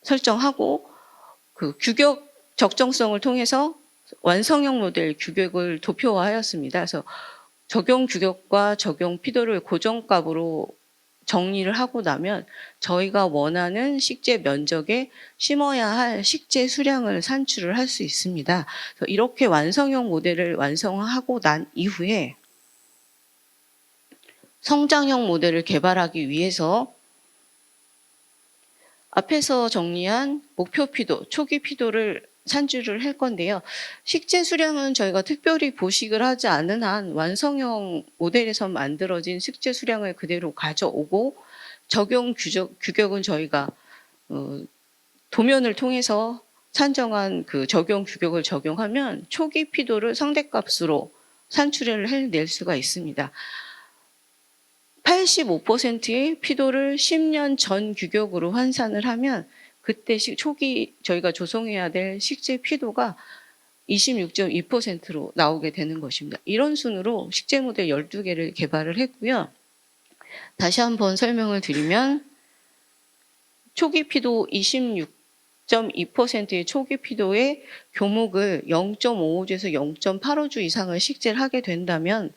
설정하고 그 규격 적정성을 통해서 완성형 모델 규격을 도표화하였습니다. 그래서 적용 규격과 적용 피도를 고정값으로 정리를 하고 나면 저희가 원하는 식재 면적에 심어야 할 식재 수량을 산출을 할 수 있습니다. 그래서 이렇게 완성형 모델을 완성하고 난 이후에 성장형 모델을 개발하기 위해서 앞에서 정리한 목표 피도, 초기 피도를 산출을 할 건데요. 식재 수량은 저희가 특별히 보식을 하지 않은 한 완성형 모델에서 만들어진 식재 수량을 그대로 가져오고 적용 규격은 저희가 도면을 통해서 산정한 그 적용 규격을 적용하면 초기 피도를 상대값으로 산출을 해낼 수가 있습니다. 85%의 피도를 10년 전 규격으로 환산을 하면 그때 초기 저희가 조성해야 될 식재 피도가 26.2%로 나오게 되는 것입니다. 이런 순으로 식재 모델 12개를 개발을 했고요. 다시 한번 설명을 드리면 초기 피도 26.2%의 초기 피도의 교목을 0.55주에서 0.85주 이상을 식재를 하게 된다면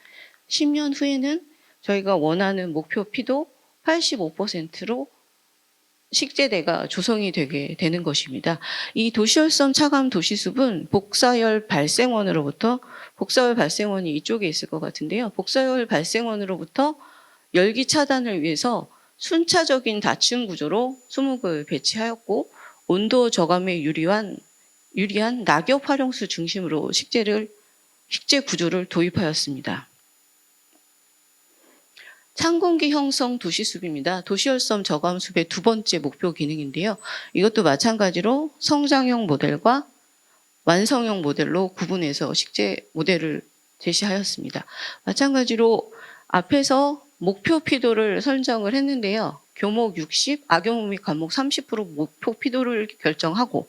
10년 후에는 저희가 원하는 목표 피도 85%로 식재대가 조성이 되게 되는 것입니다. 이 도시열섬 차감 도시숲은 복사열 발생원으로부터 복사열 발생원이 이쪽에 있을 것 같은데요. 복사열 발생원으로부터 열기 차단을 위해서 순차적인 다층 구조로 수목을 배치하였고 온도 저감에 유리한 낙엽 활용수 중심으로 식재 구조를 도입하였습니다. 찬공기 형성 도시숲입니다. 도시열섬 저감숲의 두 번째 목표 기능인데요. 이것도 마찬가지로 성장형 모델과 완성형 모델로 구분해서 식재 모델을 제시하였습니다. 마찬가지로 앞에서 목표 피도를 설정을 했는데요. 교목 60, 아교목 및 관목 30% 목표 피도를 결정하고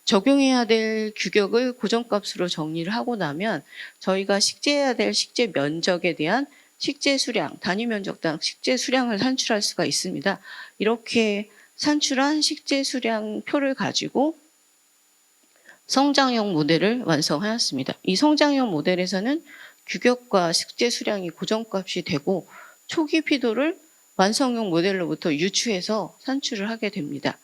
적용해야 될 규격을 고정값으로 정리를 하고 나면 저희가 식재해야 될 식재 면적에 대한 식재 수량, 단위 면적당 식재 수량을 산출할 수가 있습니다. 이렇게 산출한 식재 수량 표를 가지고 성장형 모델을 완성하였습니다. 이 성장형 모델에서는 규격과 식재 수량이 고정값이 되고 초기 피도를 완성형 모델로부터 유추해서 산출을 하게 됩니다.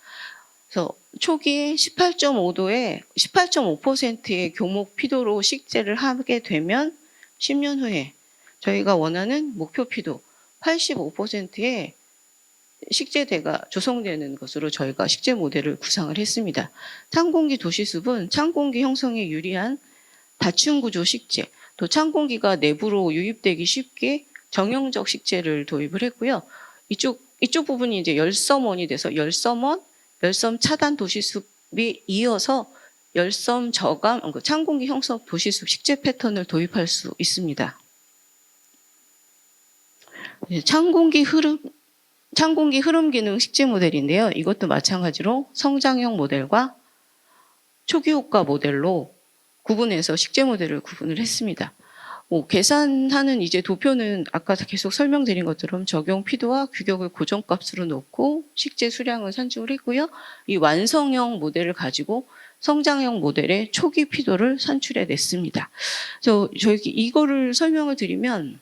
그래서 초기에 18.5도에 18.5%의 교목 피도로 식재를 하게 되면 10년 후에 저희가 원하는 목표 피도 85%의 식재대가 조성되는 것으로 저희가 식재 모델을 구상을 했습니다. 찬공기 도시숲은 찬공기 형성에 유리한 다층 구조 식재, 또 찬공기가 내부로 유입되기 쉽게 정형적 식재를 도입을 했고요. 이쪽 부분이 이제 열섬원이 돼서 열섬원, 열섬 차단 도시숲이 이어서 열섬 저감, 찬공기 형성 도시숲 식재 패턴을 도입할 수 있습니다. 찬공기 흐름 기능 식재 모델인데요. 이것도 마찬가지로 성장형 모델과 초기 효과 모델로 구분해서 식재 모델을 구분을 했습니다. 계산하는 이제 도표는 아까 계속 설명드린 것처럼 적용 피도와 규격을 고정값으로 놓고 식재 수량을 산정을 했고요. 이 완성형 모델을 가지고 성장형 모델의 초기 피도를 산출해 냈습니다. 그래서 저희 이거를 설명을 드리면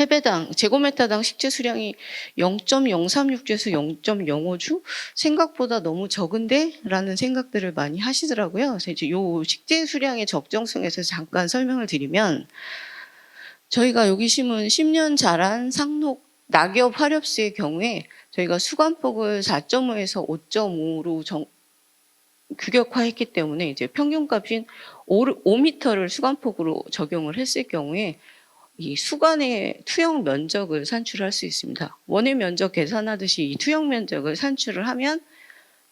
해배당, 제곱미터당 식재 수량이 0.036주에서 0.05주? 생각보다 너무 적은데? 라는 생각들을 많이 하시더라고요. 그래서 이제 요 식재 수량의 적정성에서 잠깐 설명을 드리면, 저희가 여기 심은 10년 자란 상록 낙엽 화렵수의 경우에 저희가 수관폭을 4.5에서 5.5로 규격화했기 때문에 이제 평균값인 5m를 수간폭으로 적용을 했을 경우에 이 수간의 투영 면적을 산출할 수 있습니다. 원의 면적 계산하듯이 이 투영 면적을 산출을 하면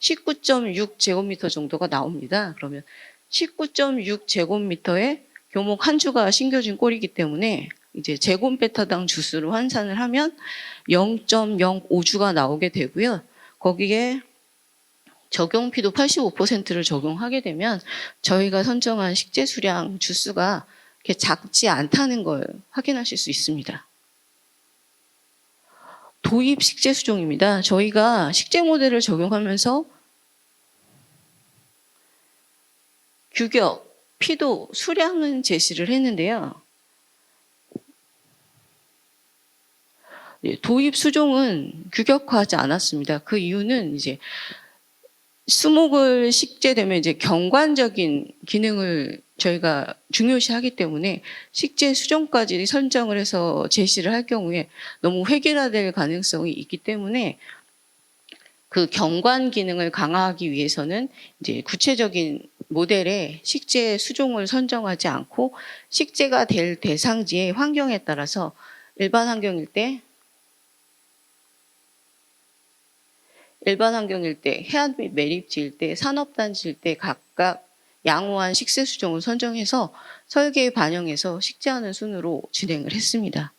19.6제곱미터 정도가 나옵니다. 그러면 19.6제곱미터에 교목 한 주가 심겨진 꼴이기 때문에 이제 제곱미터당 주수로 환산을 하면 0.05주가 나오게 되고요. 거기에 적용피도 85%를 적용하게 되면 저희가 선정한 식재 수량 주수가 이렇게 작지 않다는 걸 확인하실 수 있습니다. 도입 식재 수종입니다. 저희가 식재 모델을 적용하면서 규격, 피도, 수량은 제시를 했는데요. 도입 수종은 규격화하지 않았습니다. 그 이유는 이제 수목을 식재되면 이제 경관적인 기능을 저희가 중요시하기 때문에 식재 수종까지 선정을 해서 제시를 할 경우에 너무 획일화될 가능성이 있기 때문에 그 경관 기능을 강화하기 위해서는 이제 구체적인 모델에 식재 수종을 선정하지 않고 식재가 될 대상지의 환경에 따라서 일반 환경일 때 해안 및 매립지일 때, 산업단지일 때 각각 양호한 식재 수종을 선정해서 설계에 반영해서 식재하는 순으로 진행을 했습니다.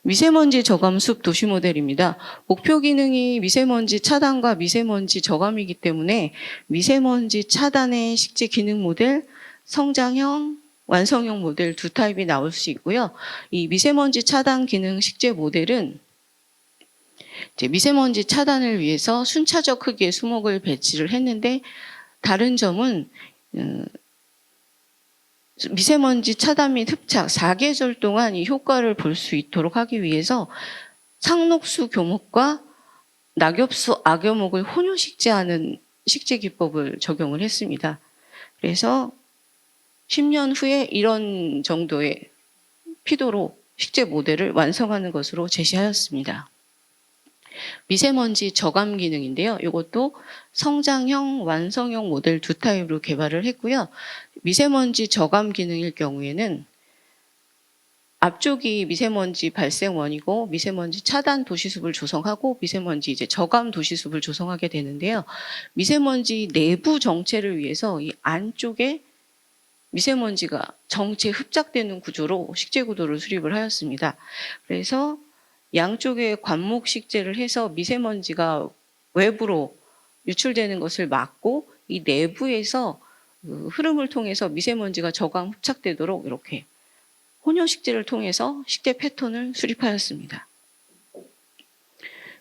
미세먼지 저감 숲 도시 모델입니다. 목표 기능이 미세먼지 차단과 미세먼지 저감이기 때문에 미세먼지 차단의 식재 기능 모델, 성장형, 완성형 모델 두 타입이 나올 수 있고요. 이 미세먼지 차단 기능 식재 모델은 이제 미세먼지 차단을 위해서 순차적 크기의 수목을 배치를 했는데 다른 점은 미세먼지 차단 및 흡착 4계절 동안 이 효과를 볼 수 있도록 하기 위해서 상록수 교목과 낙엽수 악교목을 혼용 식재하는 식재 기법을 적용을 했습니다. 그래서 10년 후에 이런 정도의 피도로 식재 모델을 완성하는 것으로 제시하였습니다. 미세먼지 저감 기능인데요. 이것도 성장형, 완성형 모델 두 타입으로 개발을 했고요. 미세먼지 저감 기능일 경우에는 앞쪽이 미세먼지 발생원이고 미세먼지 차단 도시숲을 조성하고 미세먼지 이제 저감 도시숲을 조성하게 되는데요. 미세먼지 내부 정체를 위해서 이 안쪽에 미세먼지가 정체 흡착되는 구조로 식재 구도를 수립을 하였습니다. 그래서 양쪽에 관목 식재를 해서 미세먼지가 외부로 유출되는 것을 막고 이 내부에서 그 흐름을 통해서 미세먼지가 저감 흡착되도록 이렇게 혼용 식재를 통해서 식재 패턴을 수립하였습니다.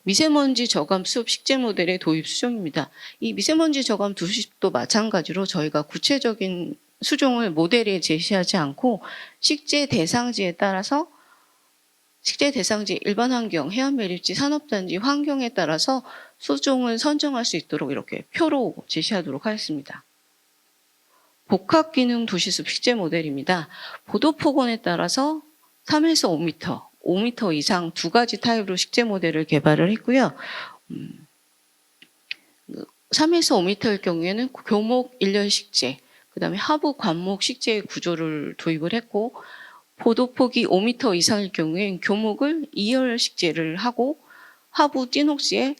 미세먼지 저감 숲 식재 모델의 도입 수종입니다. 이 미세먼지 저감 도시숲도 마찬가지로 저희가 구체적인 수종을 모델에 제시하지 않고 식재 대상지에 따라서 식재 대상지 일반 환경, 해안 매립지, 산업단지 환경에 따라서 수종을 선정할 수 있도록 이렇게 표로 제시하도록 하였습니다. 복합 기능 도시숲 식재 모델입니다. 보도 폭원에 따라서 3에서 5m, 5m 이상 두 가지 타입으로 식재 모델을 개발을 했고요. 3에서 5m일 경우에는 교목 1년 식재, 그 다음에 하부 관목 식재 구조를 도입을 했고 보도폭이 5m 이상일 경우엔 교목을 2열 식재를 하고 하부 띠녹지에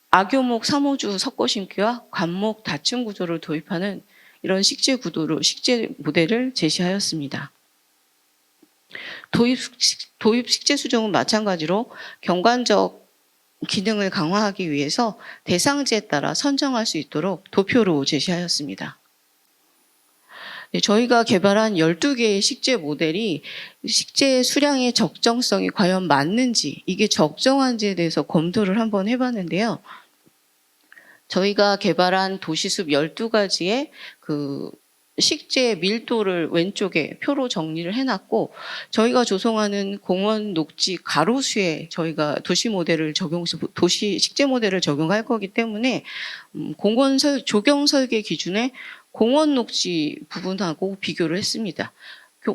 악교목 3호주 섞어 심기와 관목 다층 구조를 도입하는 이런 식재 구도로 식재 모델을 제시하였습니다. 도입 식재 수종은 마찬가지로 경관적 기능을 강화하기 위해서 대상지에 따라 선정할 수 있도록 도표로 제시하였습니다. 저희가 개발한 12개의 식재 모델이 식재 수량의 적정성이 과연 맞는지, 이게 적정한지에 대해서 검토를 한번 해봤는데요. 저희가 개발한 도시숲 12가지의 그 식재 밀도를 왼쪽에 표로 정리를 해놨고, 저희가 조성하는 공원 녹지 가로수에 저희가 도시 모델을 도시 식재 모델을 적용할 거기 때문에 공원 조경 설계 기준에 공원 녹지 부분하고 비교를 했습니다.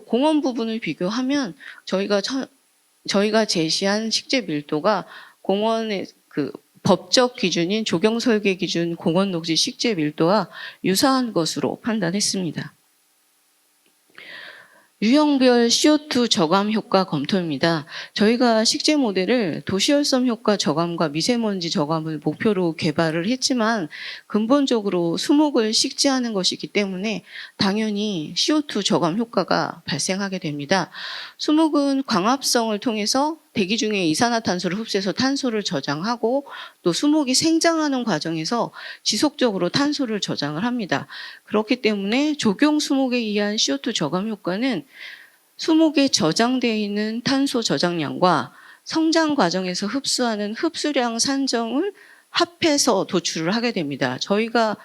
공원 부분을 비교하면 저희가 제시한 식재 밀도가 공원의 그 법적 기준인 조경 설계 기준 공원 녹지 식재 밀도와 유사한 것으로 판단했습니다. 유형별 CO2 저감 효과 검토입니다. 저희가 식재 모델을 도시열섬 효과 저감과 미세먼지 저감을 목표로 개발을 했지만 근본적으로 수목을 식재하는 것이기 때문에 당연히 CO2 저감 효과가 발생하게 됩니다. 수목은 광합성을 통해서 대기 중에 이산화탄소를 흡수해서 탄소를 저장하고 또 수목이 생장하는 과정에서 지속적으로 탄소를 저장을 합니다. 그렇기 때문에 조경 수목에 의한 CO2 저감 효과는 수목에 저장되어 있는 탄소 저장량과 성장 과정에서 흡수하는 흡수량 산정을 합해서 도출을 하게 됩니다. 저희가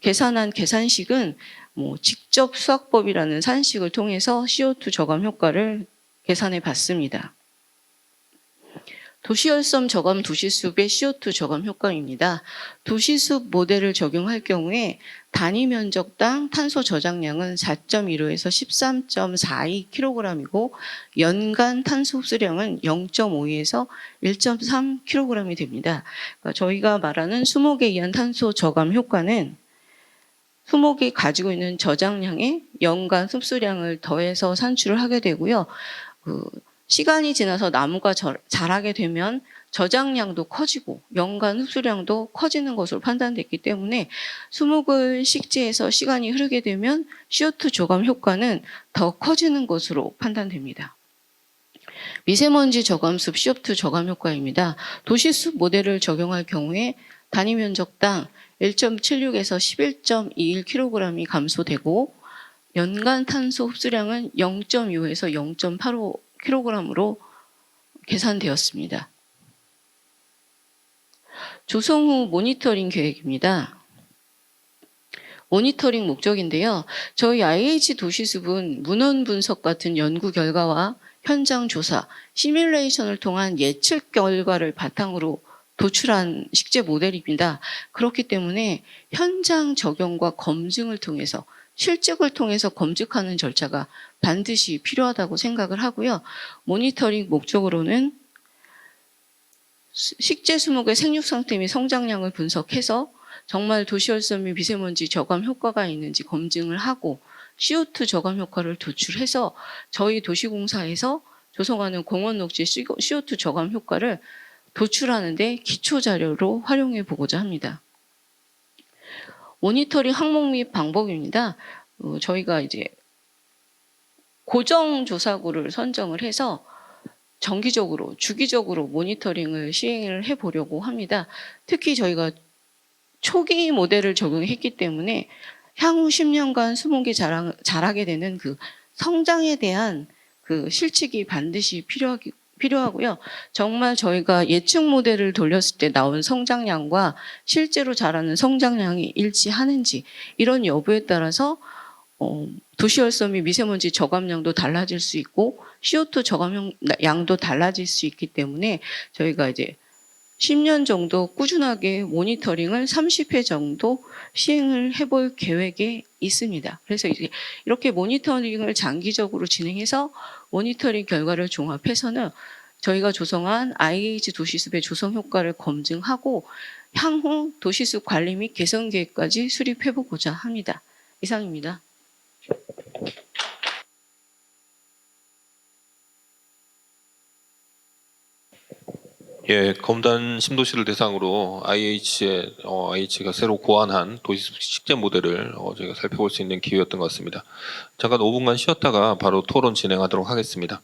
계산한 계산식은 직접 수학법이라는 산식을 통해서 CO2 저감 효과를 계산해 봤습니다. 도시열섬 저감 도시숲의 CO2 저감 효과입니다. 도시숲 모델을 적용할 경우에 단위 면적당 탄소 저장량은 4.15에서 13.42kg이고 연간 탄소 흡수량은 0.52에서 1.3kg이 됩니다. 그러니까 저희가 말하는 수목에 의한 탄소 저감 효과는 수목이 가지고 있는 저장량에 연간 흡수량을 더해서 산출을 하게 되고요. 시간이 지나서 나무가 자라게 되면 저장량도 커지고 연간 흡수량도 커지는 것으로 판단됐기 때문에 수목을 식재해서 시간이 흐르게 되면 CO2 저감 효과는 더 커지는 것으로 판단됩니다. 미세먼지 저감숲 CO2 저감 효과입니다. 도시숲 모델을 적용할 경우에 단위 면적당 1.76에서 11.21kg이 감소되고 연간 탄소 흡수량은 0.6에서 0.85kg으로 계산되었습니다. 조성 후 모니터링 계획입니다. 모니터링 목적인데요. 저희 IH 도시숲은 문헌 분석 같은 연구 결과와 현장 조사, 시뮬레이션을 통한 예측 결과를 바탕으로 도출한 식재 모델입니다. 그렇기 때문에 현장 적용과 검증을 통해서 실증을 통해서 검증하는 절차가 반드시 필요하다고 생각을 하고요. 모니터링 목적으로는 식재 수목의 생육 상태 및 성장량을 분석해서 정말 도시열섬 및 미세먼지 저감 효과가 있는지 검증을 하고 CO2 저감 효과를 도출해서 저희 도시공사에서 조성하는 공원 녹지 CO2 저감 효과를 도출하는데 기초 자료로 활용해 보고자 합니다. 모니터링 항목 및 방법입니다. 저희가 이제 고정 조사구를 선정을 해서 정기적으로, 주기적으로 모니터링을 시행을 해보려고 합니다. 특히 저희가 초기 모델을 적용했기 때문에 향후 10년간 수목이 자라게 되는 그 성장에 대한 그 실측이 반드시 필요하고요. 정말 저희가 예측 모델을 돌렸을 때 나온 성장량과 실제로 자라는 성장량이 일치하는지 이런 여부에 따라서 도시열섬 및 미세먼지 저감량도 달라질 수 있고 CO2 저감량도 달라질 수 있기 때문에 저희가 이제 10년 정도 꾸준하게 모니터링을 30회 정도 시행을 해볼 계획에 있습니다. 그래서 이제 이렇게 모니터링을 장기적으로 진행해서 모니터링 결과를 종합해서는 저희가 조성한 IH 도시숲의 조성 효과를 검증하고 향후 도시숲 관리 및 개선 계획까지 수립해보고자 합니다. 이상입니다. 예, 검단 신도시를 대상으로 IH가 새로 고안한 도시숲 식재 모델을 저희가 살펴볼 수 있는 기회였던 것 같습니다. 잠깐 5분간 쉬었다가 바로 토론 진행하도록 하겠습니다.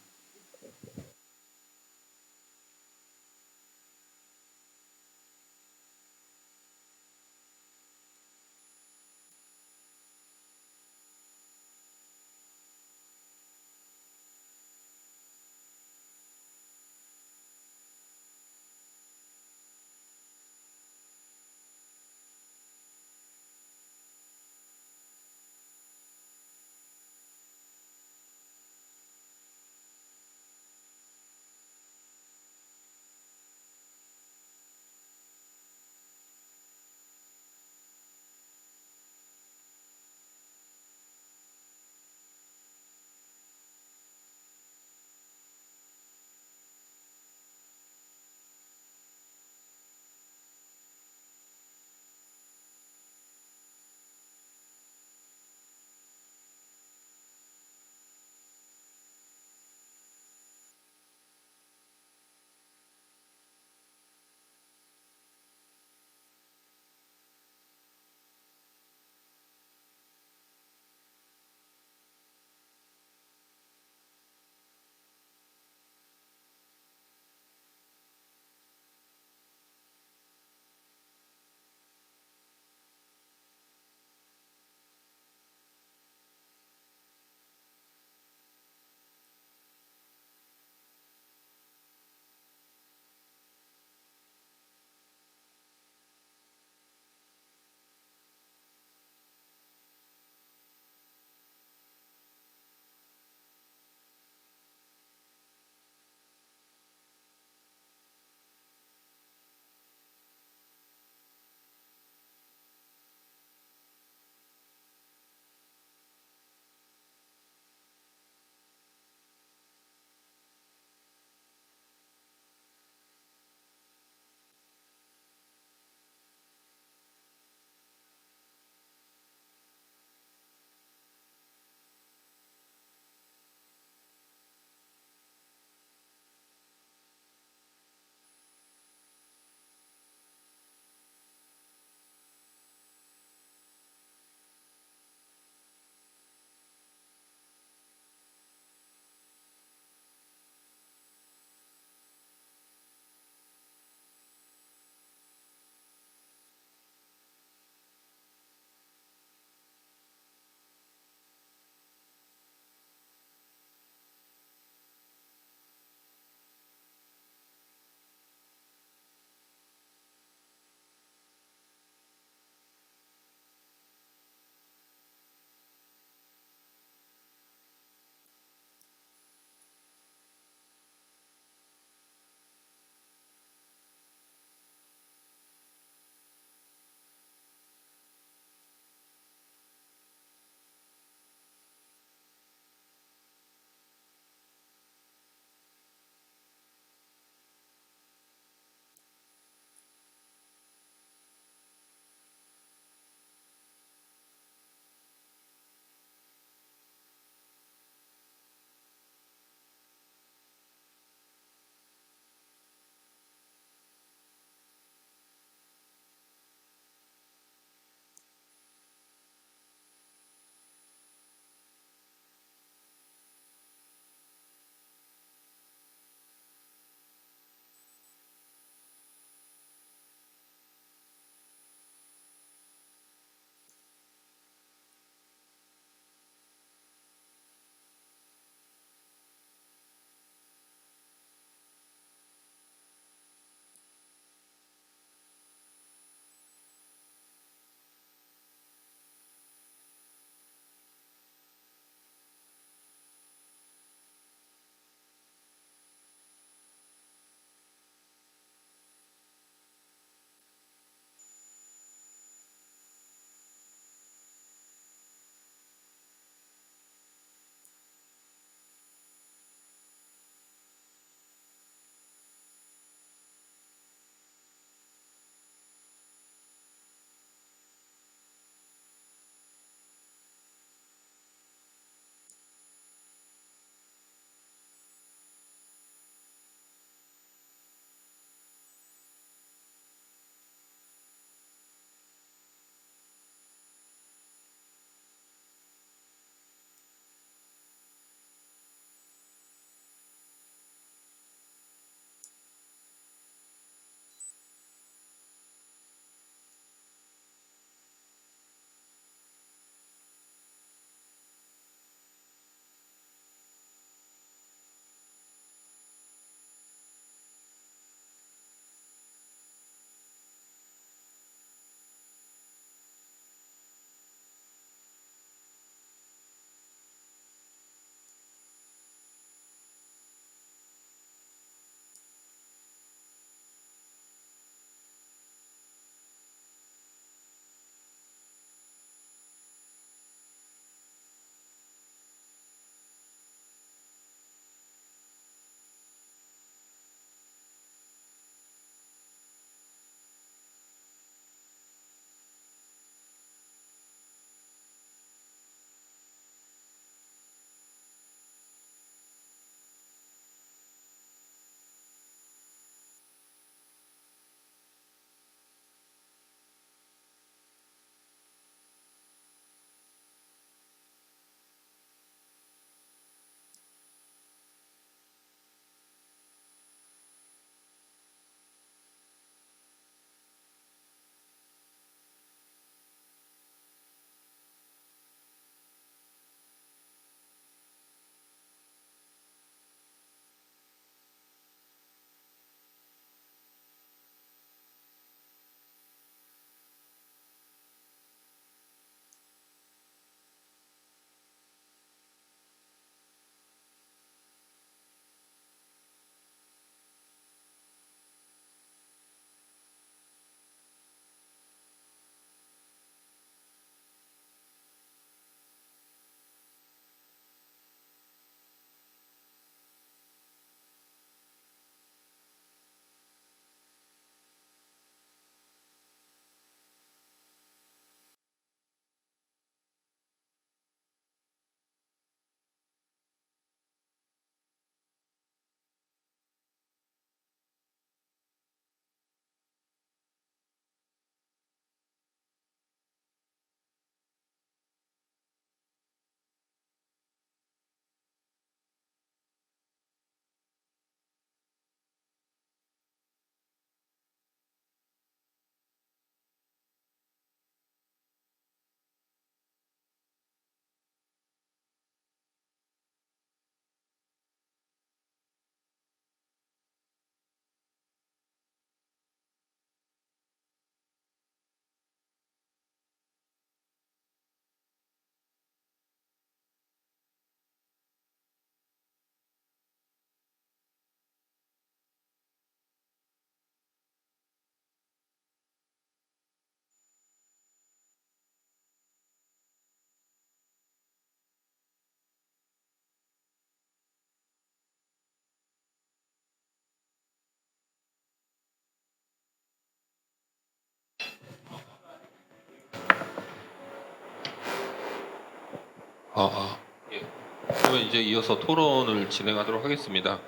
예. 그러면 이제 이어서 토론을 진행하도록 하겠습니다.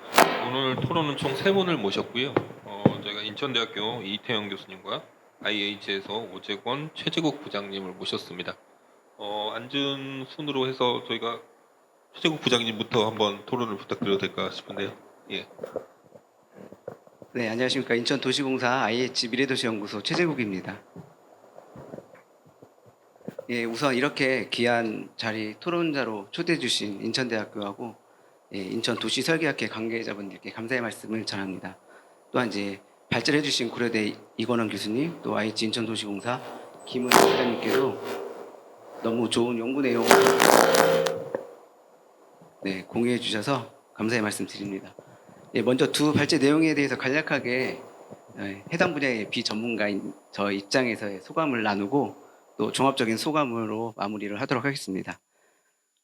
오늘 토론은 총 3분을 모셨고요. 저희가 인천대학교 이태영 교수님과 IH에서 오재권 최재국 부장님을 모셨습니다. 앉은 순으로 해서 저희가 최재국 부장님부터 한번 토론을 부탁드려도 될까 싶은데요. 예. 네, 안녕하십니까. 인천도시공사 IH 미래도시연구소 최재국입니다. 예, 우선 이렇게 귀한 자리 토론자로 초대해 주신 인천대학교하고 인천도시설계학회 관계자분들께 감사의 말씀을 전합니다. 또한 이제 발제해 주신 고려대 이건원 교수님, 또 IH 인천도시공사 김은희 부장님께도 너무 좋은 연구 내용을 공유해 주셔서 감사의 말씀 드립니다. 예, 먼저 두 발제 내용에 대해서 간략하게 해당 분야의 비전문가인 저 입장에서의 소감을 나누고 또 종합적인 소감으로 마무리를 하도록 하겠습니다.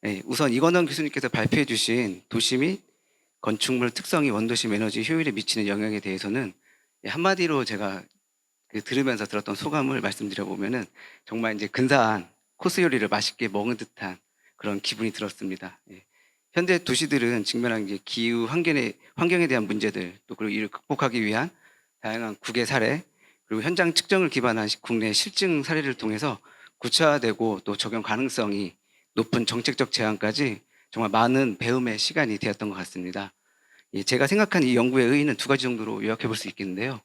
예, 우선 이건원 교수님께서 발표해 주신 도시 및 건축물 특성이 원도심 에너지 효율에 미치는 영향에 대해서는 한마디로 제가 들으면서 들었던 소감을 말씀드려 보면은 정말 이제 근사한 코스 요리를 맛있게 먹은 듯한 그런 기분이 들었습니다. 예. 현대 도시들은 직면한 이제 기후 환경에 대한 문제들, 또 그리고 이를 극복하기 위한 다양한 국외 사례, 그리고 현장 측정을 기반한 국내 실증 사례를 통해서 구체화되고 또 적용 가능성이 높은 정책적 제안까지 정말 많은 배움의 시간이 되었던 것 같습니다. 예, 제가 생각한 이 연구의 의의는 두 가지 정도로 요약해 볼 수 있겠는데요.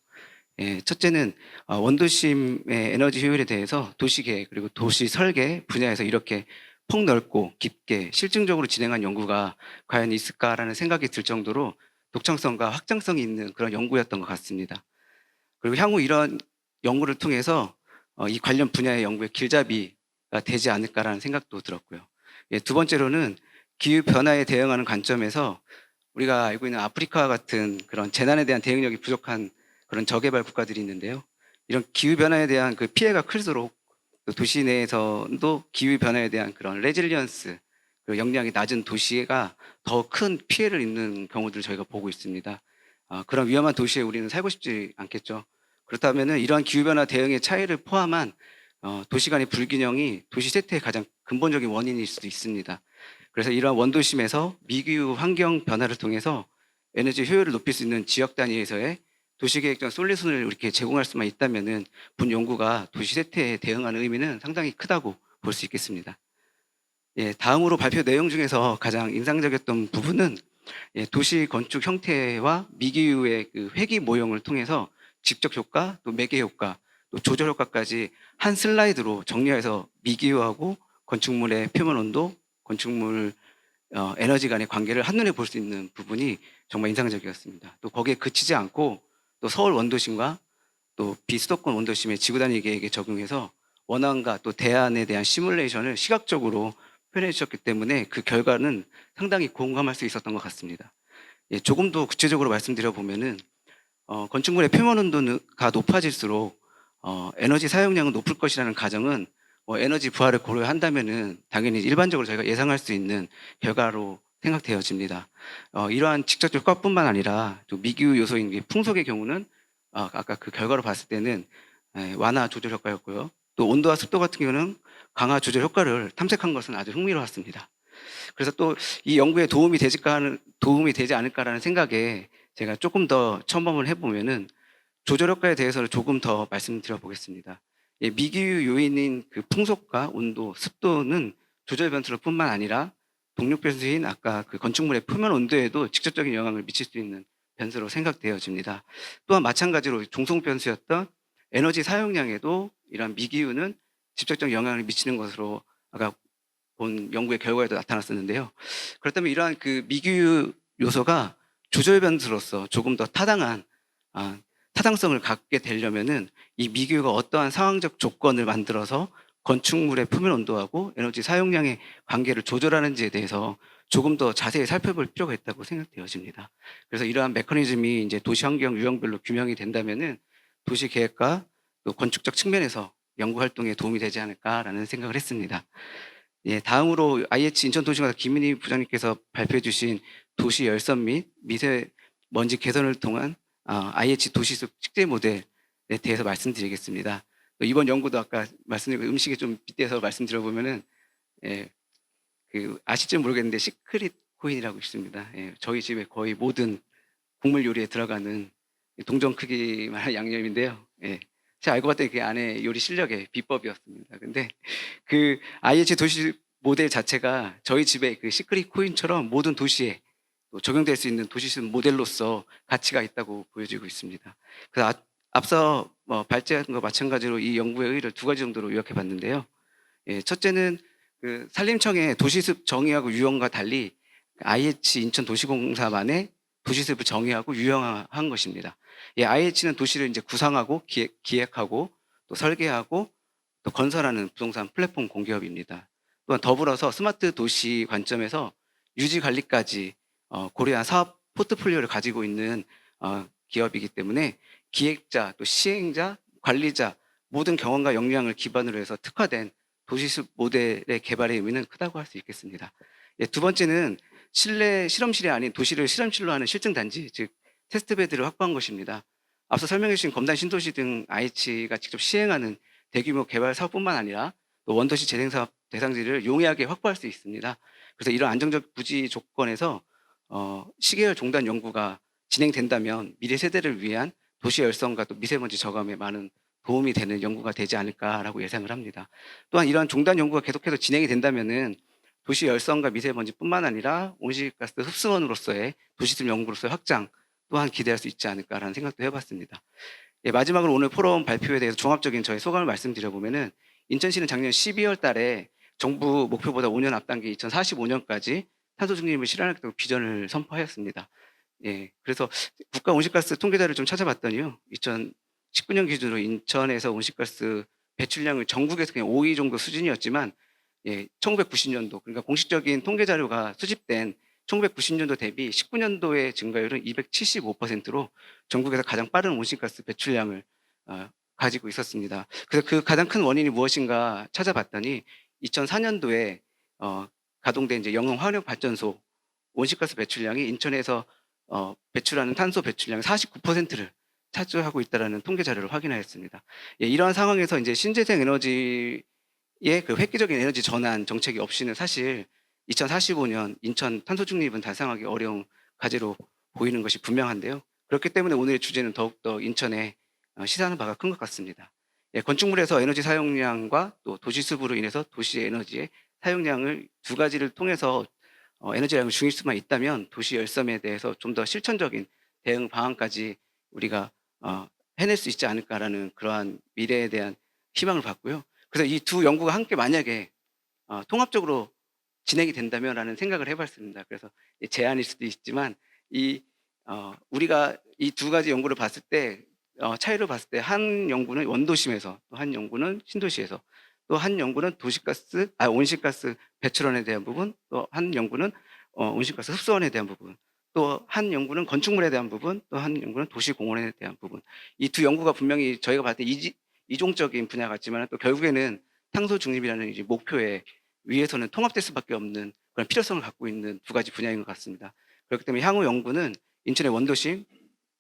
예, 첫째는 원도심의 에너지 효율에 대해서 도시계획 그리고 도시 설계 분야에서 이렇게 폭넓고 깊게 실증적으로 진행한 연구가 과연 있을까라는 생각이 들 정도로 독창성과 확장성이 있는 그런 연구였던 것 같습니다. 그리고 향후 이런 연구를 통해서 이 관련 분야의 연구의 길잡이가 되지 않을까라는 생각도 들었고요. 예, 두 번째로는 기후 변화에 대응하는 관점에서 우리가 알고 있는 아프리카와 같은 그런 재난에 대한 대응력이 부족한 그런 저개발 국가들이 있는데요. 이런 기후 변화에 대한 그 피해가 클수록 또 도시 내에서도 기후 변화에 대한 그런 레질리언스, 그 역량이 낮은 도시가 더 큰 피해를 입는 경우들을 저희가 보고 있습니다. 그런 위험한 도시에 우리는 살고 싶지 않겠죠. 그렇다면 이러한 기후 변화 대응의 차이를 포함한 도시 간의 불균형이 도시 쇠퇴의 가장 근본적인 원인일 수도 있습니다. 그래서 이러한 원도심에서 미기후 환경 변화를 통해서 에너지 효율을 높일 수 있는 지역 단위에서의 도시계획적 솔루션을 이렇게 제공할 수만 있다면은 본 연구가 도시 쇠퇴에 대응하는 의미는 상당히 크다고 볼 수 있겠습니다. 예, 다음으로 발표 내용 중에서 가장 인상적이었던 부분은 도시 건축 형태와 미기후의 그 회기 모형을 통해서 직접 효과, 또 매개 효과, 또 조절 효과까지 한 슬라이드로 정리해서 미기후하고 건축물의 표면 온도, 건축물 에너지 간의 관계를 한눈에 볼 수 있는 부분이 정말 인상적이었습니다. 또 거기에 그치지 않고 또 서울 원도심과 또 비수도권 원도심의 지구단위 계획에 적용해서 원안과 또 대안에 대한 시뮬레이션을 시각적으로 표현해 주셨기 때문에 그 결과는 상당히 공감할 수 있었던 것 같습니다. 예, 조금 더 구체적으로 말씀드려 보면은 건축물의 표면 온도가 높아질수록 에너지 사용량은 높을 것이라는 가정은 에너지 부하를 고려한다면은 당연히 일반적으로 저희가 예상할 수 있는 결과로 생각되어집니다. 이러한 직접적 효과뿐만 아니라 또 미기후 요소인 풍속의 경우는 아까 그 결과로 봤을 때는 완화 조절 효과였고요. 또 온도와 습도 같은 경우는 강화 조절 효과를 탐색한 것은 아주 흥미로웠습니다. 그래서 또 이 연구에 도움이 되지 않을까라는 생각에 제가 조금 더 첨언을 해보면은 조절 효과에 대해서는 조금 더 말씀드려 보겠습니다. 예, 미기후 요인인 그 풍속과 온도, 습도는 조절 변수뿐만 아니라 동력 변수인 아까 그 건축물의 표면 온도에도 직접적인 영향을 미칠 수 있는 변수로 생각되어집니다. 또한 마찬가지로 종속 변수였던 에너지 사용량에도 이러한 미기후는 직접적 영향을 미치는 것으로 아까 본 연구의 결과에도 나타났었는데요. 그렇다면 이러한 그 미기후 요소가 조절 변수로서 조금 더 타당성을 갖게 되려면은 이 미기후가 어떠한 상황적 조건을 만들어서 건축물의 표면 온도하고 에너지 사용량의 관계를 조절하는지에 대해서 조금 더 자세히 살펴볼 필요가 있다고 생각되어집니다. 그래서 이러한 메커니즘이 이제 도시 환경 유형별로 규명이 된다면은 도시 계획과 또 건축적 측면에서 연구 활동에 도움이 되지 않을까라는 생각을 했습니다. 예, 다음으로 IH 인천도시공사 김은희 부장님께서 발표해 주신 도시 열선 및 미세먼지 개선을 통한 IH 도시숲 식재 모델에 대해서 말씀드리겠습니다. 또 이번 연구도 아까 말씀드린 음식에 좀 빗대서 말씀드려보면은 그 아실지 모르겠는데 시크릿 코인이라고 있습니다. 예, 저희 집에 거의 모든 국물 요리에 들어가는 동전 크기만한 양념인데요. 예, 제가 알고 봤더니 그 안에 요리 실력의 비법이었습니다. 근데 그 IH 도시 모델 자체가 저희 집에 그 시크릿 코인처럼 모든 도시에 또 적용될 수 있는 도시스 모델로서 가치가 있다고 보여지고 있습니다. 그래서 앞서 발제한 것 마찬가지로 이 연구의 의의를 두 가지 정도로 요약해 봤는데요. 예, 첫째는 그 산림청의 도시습 정의하고 유형과 달리 IH 인천 도시공사만의 도시습을 정의하고 유형화한 것입니다. 예, IH는 도시를 이제 구상하고 기획하고 또 설계하고 또 건설하는 부동산 플랫폼 공기업입니다. 또한 더불어서 스마트 도시 관점에서 유지 관리까지 고려한 사업 포트폴리오를 가지고 있는 기업이기 때문에 기획자, 또 시행자, 관리자 모든 경험과 역량을 기반으로 해서 특화된 도시숲 모델의 개발의 의미는 크다고 할 수 있겠습니다. 예, 두 번째는 실내 실험실이 아닌 도시를 실험실로 하는 실증 단지, 즉 테스트베드를 확보한 것입니다. 앞서 설명해 주신 검단 신도시 등 IH가 직접 시행하는 대규모 개발 사업뿐만 아니라 또 원도시 재생 사업 대상지를 용이하게 확보할 수 있습니다. 그래서 이런 안정적 부지 조건에서 시계열 종단 연구가 진행된다면 미래 세대를 위한 도시 열성과 또 미세먼지 저감에 많은 도움이 되는 연구가 되지 않을까라고 예상을 합니다. 또한 이러한 종단 연구가 계속해서 진행이 된다면은 도시 열성과 미세먼지뿐만 아니라 온실가스 흡수원으로서의 도시습 연구로서의 확장 또한 기대할 수 있지 않을까라는 생각도 해봤습니다. 예, 마지막으로 오늘 포럼 발표에 대해서 종합적인 저의 소감을 말씀드려보면은 인천시는 작년 12월 달에 정부 목표보다 5년 앞당긴 2045년까지 탄소 중립을 실현하겠다고 비전을 선포하였습니다. 예, 그래서 국가 온실가스 통계자를 좀 찾아봤더니요, 2019년 기준으로 인천에서 온실가스 배출량을 전국에서 그냥 5위 정도 수준이었지만, 예, 1990년도, 그러니까 공식적인 통계 자료가 수집된 1990년도 대비 19년도의 증가율은 275%로 전국에서 가장 빠른 온실가스 배출량을 가지고 있었습니다. 그래서 그 가장 큰 원인이 무엇인가 찾아봤더니 2004년도에 가동된 이제 영흥 화력 발전소 온실가스 배출량이 인천에서 배출하는 탄소 배출량의 49%를 차지하고 있다라는 통계 자료를 확인하였습니다. 예, 이러한 상황에서 이제 신재생 에너지의 그 획기적인 에너지 전환 정책이 없이는 사실 2045년 인천 탄소 중립은 달성하기 어려운 과제로 보이는 것이 분명한데요. 그렇기 때문에 오늘의 주제는 더욱더 인천에 시사하는 바가 큰 것 같습니다. 예, 건축물에서 에너지 사용량과 또 도시습으로 인해서 도시의 에너지의 사용량을 두 가지를 통해서 에너지량을 줄일 수만 있다면 도시 열섬에 대해서 좀 더 실천적인 대응 방안까지 우리가 해낼 수 있지 않을까라는 그러한 미래에 대한 희망을 갖고요. 그래서 이 두 연구가 함께 만약에 통합적으로 진행이 된다면라는 생각을 해봤습니다. 그래서 제안일 수도 있지만 우리가 이 두 가지 연구를 봤을 때 차이를 봤을 때 한 연구는 원도심에서 또 한 연구는 신도시에서 또 한 연구는 온실가스 배출원에 대한 부분, 또 한 연구는 온실가스 흡수원에 대한 부분, 또 한 연구는 건축물에 대한 부분, 또 한 연구는 도시공원에 대한 부분. 이 두 연구가 분명히 저희가 봤을 때 이종적인 분야 같지만 또 결국에는 탄소 중립이라는 이제 목표에 위해서는 통합될 수밖에 없는 그런 필요성을 갖고 있는 두 가지 분야인 것 같습니다. 그렇기 때문에 향후 연구는 인천의 원도심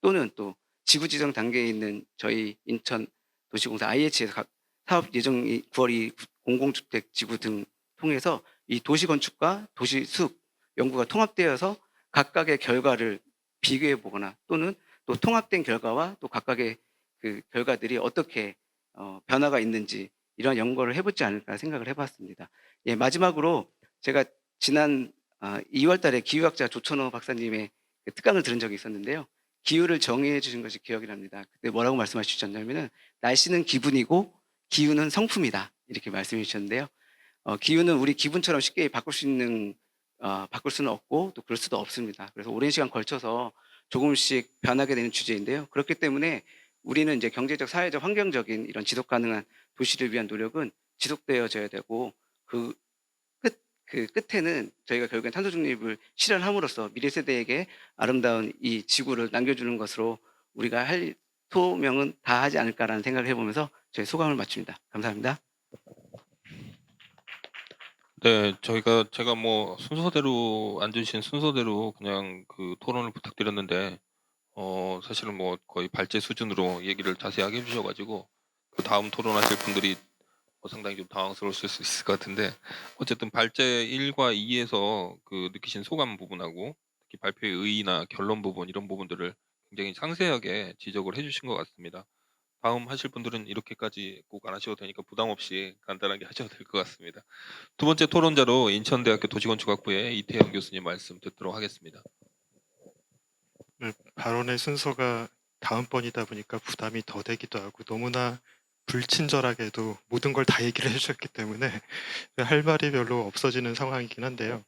또는 또 지구 지정 단계에 있는 저희 인천 도시공사 IH에서 각 사업 예정이 9월 2 공공주택 지구 등 통해서 이 도시 건축과 도시 숲 연구가 통합되어서 각각의 결과를 비교해 보거나 또는 또 통합된 결과와 또 각각의 그 결과들이 어떻게 변화가 있는지 이런 연구를 해보지 않을까 생각을 해봤습니다. 예, 마지막으로 제가 지난 2월 달에 기후학자 조천호 박사님의 그 특강을 들은 적이 있었는데요. 기후를 정의해 주신 것이 기억이 납니다. 그때 뭐라고 말씀하셨냐면은 날씨는 기분이고 기후는 성품이다. 이렇게 말씀해 주셨는데요. 기후는 우리 기분처럼 쉽게 바꿀 수는 없고 또 그럴 수도 없습니다. 그래서 오랜 시간 걸쳐서 조금씩 변하게 되는 주제인데요. 그렇기 때문에 우리는 이제 경제적, 사회적, 환경적인 이런 지속 가능한 도시를 위한 노력은 지속되어져야 되고 그 끝에는 저희가 결국엔 탄소 중립을 실현함으로써 미래 세대에게 아름다운 이 지구를 남겨주는 것으로 우리가 할 소명은 다 하지 않을까라는 생각을 해보면서 저희 소감을 마칩니다. 감사합니다. 네, 제가 뭐 순서대로 앉으신 순서대로 그냥 그 토론을 부탁드렸는데 사실은 뭐 거의 발제 수준으로 얘기를 자세하게 해주셔가지고 그 다음 토론하실 분들이 상당히 좀 당황스러우실 수 있을 것 같은데 어쨌든 발제 1과 2에서 그 느끼신 소감 부분하고 특히 발표의 의의나 결론 부분 이런 부분들을 굉장히 상세하게 지적을 해 주신 것 같습니다. 다음 하실 분들은 이렇게까지 꼭 안 하셔도 되니까 부담 없이 간단하게 하셔도 될 것 같습니다. 두 번째 토론자로 인천대학교 도시건축학부의 이태영 교수님 말씀 듣도록 하겠습니다. 네, 발언의 순서가 다음번이다 보니까 부담이 더 되기도 하고 너무나 불친절하게도 모든 걸 다 얘기를 해주셨기 때문에 할 말이 별로 없어지는 상황이긴 한데요.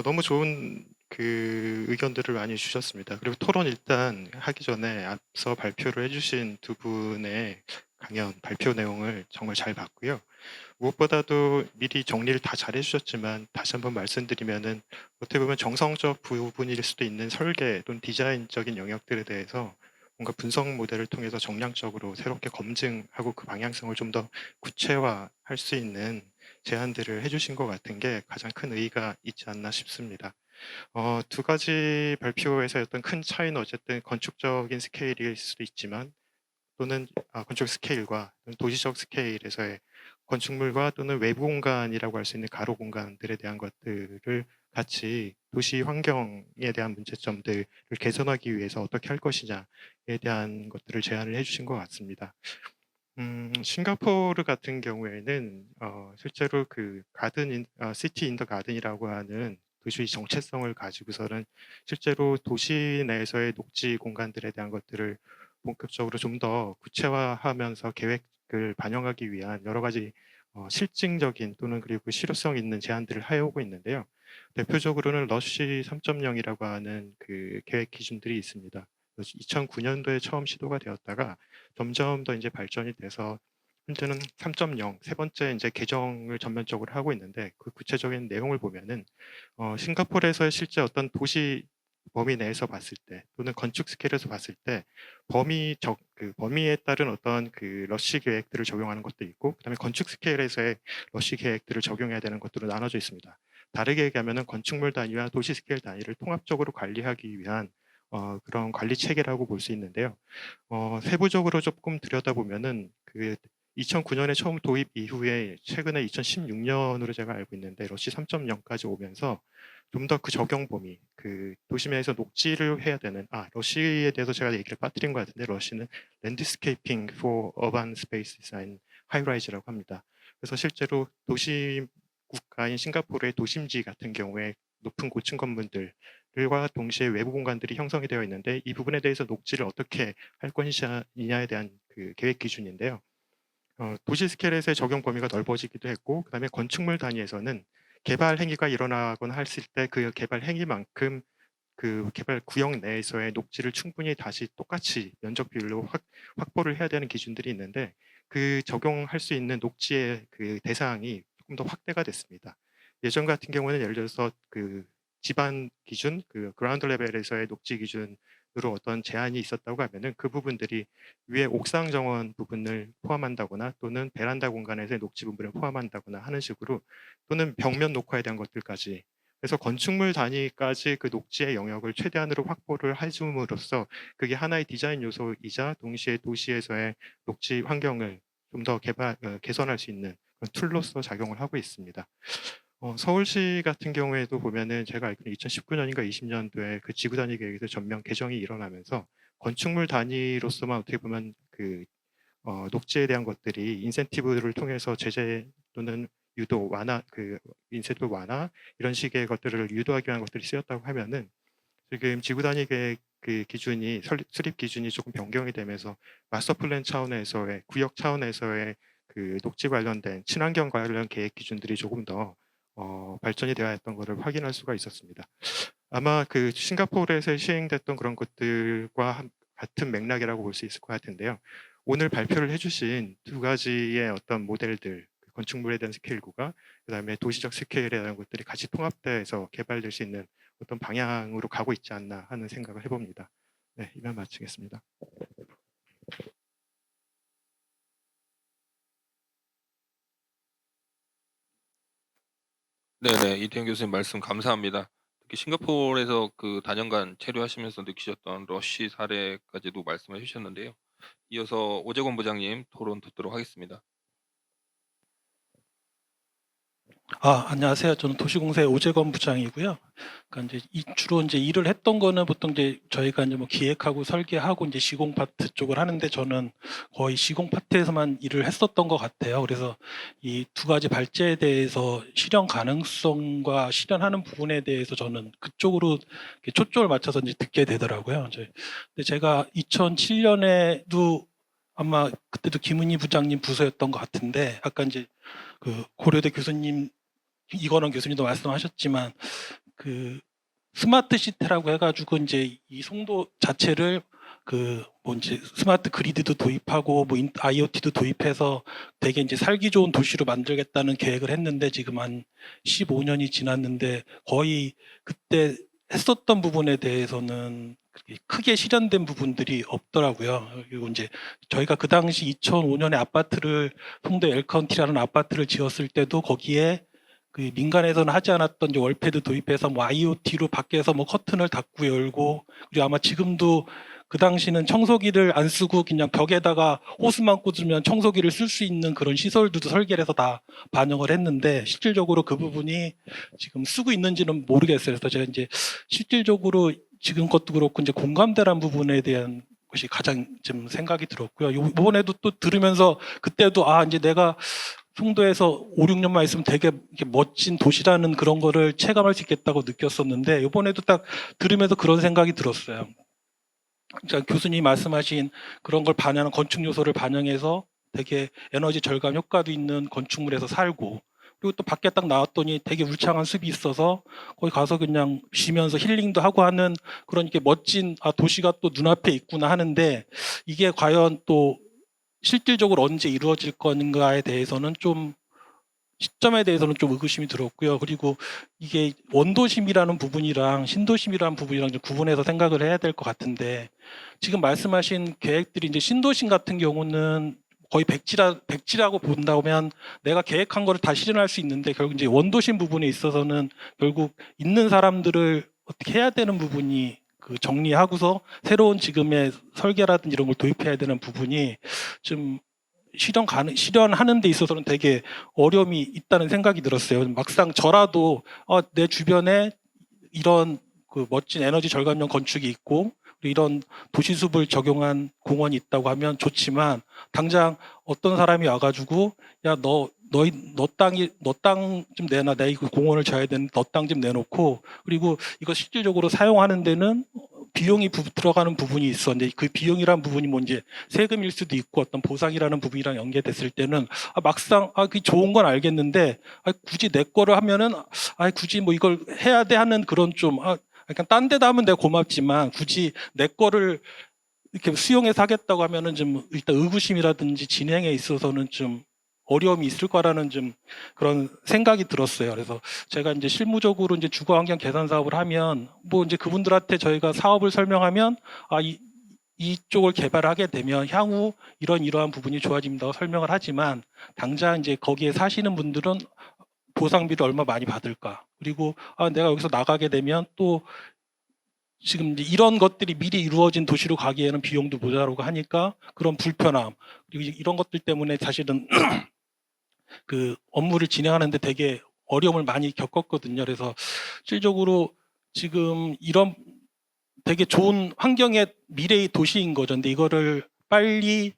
너무 좋은 그 의견들을 많이 주셨습니다. 그리고 토론 일단 하기 전에 앞서 발표를 해주신 두 분의 강연 발표 내용을 정말 잘 봤고요. 무엇보다도 미리 정리를 다 잘 해주셨지만 다시 한번 말씀드리면은 어떻게 보면 정성적 부분일 수도 있는 설계 또는 디자인적인 영역들에 대해서 뭔가 분석 모델을 통해서 정량적으로 새롭게 검증하고 그 방향성을 좀 더 구체화할 수 있는 제안들을 해주신 것 같은 게 가장 큰 의의가 있지 않나 싶습니다. 두 가지 발표에서의 어떤 큰 차이는 어쨌든 건축적인 스케일일 수도 있지만 또는 건축 스케일과 도시적 스케일에서의 건축물과 또는 외부 공간이라고 할 수 있는 가로 공간들에 대한 것들을 같이 도시 환경에 대한 문제점들을 개선하기 위해서 어떻게 할 것이냐에 대한 것들을 제안을 해주신 것 같습니다. 싱가포르 같은 경우에는 실제로 그 시티 인 더 가든이라고 하는 도시 정체성을 가지고서는 실제로 도시 내에서의 녹지 공간들에 대한 것들을 본격적으로 좀 더 구체화하면서 계획을 반영하기 위한 여러 가지 실증적인 또는 그리고 실효성 있는 제안들을 해오고 있는데요. 대표적으로는 러쉬 3.0이라고 하는 그 계획 기준들이 있습니다. 2009년도에 처음 시도가 되었다가 점점 더 이제 발전이 돼서 현재는 3.0 세 번째 이제 개정을 전면적으로 하고 있는데 그 구체적인 내용을 보면은 싱가포르에서의 실제 어떤 도시 범위 내에서 봤을 때 또는 건축 스케일에서 봤을 때 그 범위에 따른 어떤 그 러시 계획들을 적용하는 것도 있고 그다음에 건축 스케일에서의 러시 계획들을 적용해야 되는 것들로 나눠져 있습니다. 다르게 얘기하면은 건축물 단위와 도시 스케일 단위를 통합적으로 관리하기 위한 그런 관리 체계라고 볼 수 있는데요. 세부적으로 조금 들여다보면은 그 2009년에 처음 도입 이후에 최근에 2016년으로 제가 알고 있는데 러시 3.0까지 오면서 좀 더 그 적용 범위, 그 도심에서 녹지를 해야 되는 러시에 대해서 제가 얘기를 빠뜨린 것 같은데 러시는 랜드스케이핑 for urban space design 하이라이즈라고 합니다. 그래서 실제로 도시 국가인 싱가포르의 도심지 같은 경우에 높은 고층 건물들과 동시에 외부 공간들이 형성이 되어 있는데 이 부분에 대해서 녹지를 어떻게 할 것이냐에 대한 그 계획 기준인데요. 도시 스케일에서의 적용 범위가 넓어지기도 했고 그다음에 건축물 단위에서는 개발 행위가 일어나거나 했을 때 그 개발 행위만큼 그 개발 구역 내에서의 녹지를 충분히 다시 똑같이 면적 비율로 확보를 해야 되는 기준들이 있는데 그 적용할 수 있는 녹지의 그 대상이 조금 더 확대가 됐습니다. 예전 같은 경우는 예를 들어서 그 지반 기준, 그 그라운드 레벨에서의 녹지 기준으로 어떤 제한이 있었다고 하면은 그 부분들이 위에 옥상 정원 부분을 포함한다거나 또는 베란다 공간에서의 녹지 부분을 포함한다거나 하는 식으로 또는 벽면 녹화에 대한 것들까지 그래서 건축물 단위까지 그 녹지의 영역을 최대한으로 확보를 해줌으로써 그게 하나의 디자인 요소이자 동시에 도시에서의 녹지 환경을 좀 더 개선할 수 있는 그런 툴로서 작용을 하고 있습니다. 서울시 같은 경우에도 보면은 제가 알기로는 2019년인가 20년도에 그 지구 단위 계획에서 전면 개정이 일어나면서 건축물 단위로서만 어떻게 보면 그 녹지에 대한 것들이 인센티브를 통해서 제재 또는 유도 완화 그 인센티브 완화 이런 식의 것들을 유도하기 위한 것들이 쓰였다고 하면은 지금 지구 단위 계획 그 기준이 수립 기준이 조금 변경이 되면서 마스터 플랜 차원에서의 구역 차원에서의 그 녹지 관련된 친환경 관련 계획 기준들이 조금 더 발전이 되어 있던 것을 확인할 수가 있었습니다. 아마 그 싱가포르에서 시행됐던 그런 것들과 같은 맥락이라고 볼 수 있을 것 같은데요. 오늘 발표를 해주신 두 가지의 어떤 모델들, 그 건축물에 대한 스케일과 그다음에 도시적 스케일에 대한 것들이 같이 통합돼서 개발될 수 있는 어떤 방향으로 가고 있지 않나 하는 생각을 해봅니다. 네, 이만 마치겠습니다. 네네, 이태영 교수님 말씀 감사합니다. 특히 싱가포르에서 그 다년간 체류하시면서 느끼셨던 러쉬 사례까지도 말씀해 주셨는데요. 이어서 오재권 부장님 토론 듣도록 하겠습니다. 안녕하세요. 저는 도시공사의 오재건 부장이고요. 그러니까 이제 주로 이제 일을 했던 거는 보통 이제 저희가 이제 뭐 기획하고 설계하고 이제 시공 파트 쪽을 하는데 저는 거의 시공 파트에서만 일을 했었던 것 같아요. 그래서 이 두 가지 발제에 대해서 실현 가능성과 실현하는 부분에 대해서 저는 그쪽으로 이렇게 초점을 맞춰서 이제 듣게 되더라고요. 근데 제가 2007년에도 아마 그때도 김은희 부장님 부서였던 것 같은데 아까 이제 그 고려대 교수님 이건원 교수님도 말씀하셨지만 그 스마트 시티라고 해가지고 이제 이 송도 자체를 그 뭐 이제 스마트 그리드도 도입하고 뭐 IoT도 도입해서 되게 이제 살기 좋은 도시로 만들겠다는 계획을 했는데 지금 한 15년이 지났는데 거의 그때 했었던 부분에 대해서는 그렇게 크게 실현된 부분들이 없더라고요. 그리고 이제 저희가 그 당시 2005년에 아파트를 송도 엘카운티라는 아파트를 지었을 때도 거기에 그 민간에서는 하지 않았던 이제 월패드 도입해서 뭐 IoT로 밖에서 뭐 커튼을 닫고 열고 그리고 아마 지금도 그 당시는 청소기를 안 쓰고 그냥 벽에다가 호스만 꽂으면 청소기를 쓸 수 있는 그런 시설들도 설계를 해서 다 반영을 했는데 실질적으로 그 부분이 지금 쓰고 있는지는 모르겠어요. 그래서 제가 이제 실질적으로 지금 것도 그렇고 이제 공감대란 부분에 대한 것이 가장 좀 생각이 들었고요. 이번에도 또 들으면서 그때도 이제 내가 송도에서 5, 6년만 있으면 되게 이렇게 멋진 도시라는 그런 거를 체감할 수 있겠다고 느꼈었는데 이번에도 딱 들으면서 그런 생각이 들었어요. 그러니까 교수님이 말씀하신 그런 걸 반영하는 건축 요소를 반영해서 되게 에너지 절감 효과도 있는 건축물에서 살고 그리고 또 밖에 딱 나왔더니 되게 울창한 숲이 있어서 거기 가서 그냥 쉬면서 힐링도 하고 하는 그런 이렇게 멋진 도시가 또 눈앞에 있구나 하는데 이게 과연 또 실질적으로 언제 이루어질 건가에 대해서는 좀 시점에 대해서는 좀 의구심이 들었고요. 그리고 이게 원도심이라는 부분이랑 신도심이라는 부분이랑 좀 구분해서 생각을 해야 될 것 같은데 지금 말씀하신 계획들이 이제 신도심 같은 경우는 거의 백지라고 본다면 내가 계획한 거를 다 실현할 수 있는데 결국 이제 원도심 부분에 있어서는 결국 있는 사람들을 어떻게 해야 되는 부분이 그 정리하고서 새로운 지금의 설계라든지 이런 걸 도입해야 되는 부분이 좀 실현하는 데 있어서는 되게 어려움이 있다는 생각이 들었어요. 막상 저라도 내 주변에 이런 그 멋진 에너지 절감형 건축이 있고 이런 도시숲을 적용한 공원이 있다고 하면 좋지만 당장 어떤 사람이 와가지고 야 너 땅 좀 내놔. 내가 이거 공원을 져야 되는 너 땅 좀 내놓고 그리고 이거 실질적으로 사용하는 데는 비용이 들어가는 부분이 있어. 근데 그 비용이라는 부분이 뭐 이제 세금일 수도 있고 어떤 보상이라는 부분이랑 연계됐을 때는 막상 그게 좋은 건 알겠는데 굳이 내 거를 하면은 굳이 뭐 이걸 해야 돼 하는 그런 좀 약간 딴 데다 하면 내가 고맙지만 굳이 내 거를 이렇게 수용해서 하겠다고 하면은 좀 일단 의구심이라든지 진행에 있어서는 좀 어려움이 있을 거라는 좀 그런 생각이 들었어요. 그래서 제가 이제 실무적으로 이제 주거 환경 개선 사업을 하면 뭐 이제 그분들한테 저희가 사업을 설명하면 이쪽을 개발하게 되면 향후 이러한 부분이 좋아진다고 설명을 하지만 당장 이제 거기에 사시는 분들은 보상비를 얼마 많이 받을까? 그리고 내가 여기서 나가게 되면 또 지금 이제 이런 것들이 미리 이루어진 도시로 가기에는 비용도 모자라고 하니까 그런 불편함 그리고 이런 것들 때문에 사실은 그 업무를 진행하는데 되게 어려움을 많이 겪었거든요. 그래서 실질적으로 지금 이런 되게 좋은 환경의 미래의 도시인 거죠. 근데 이거를 빨리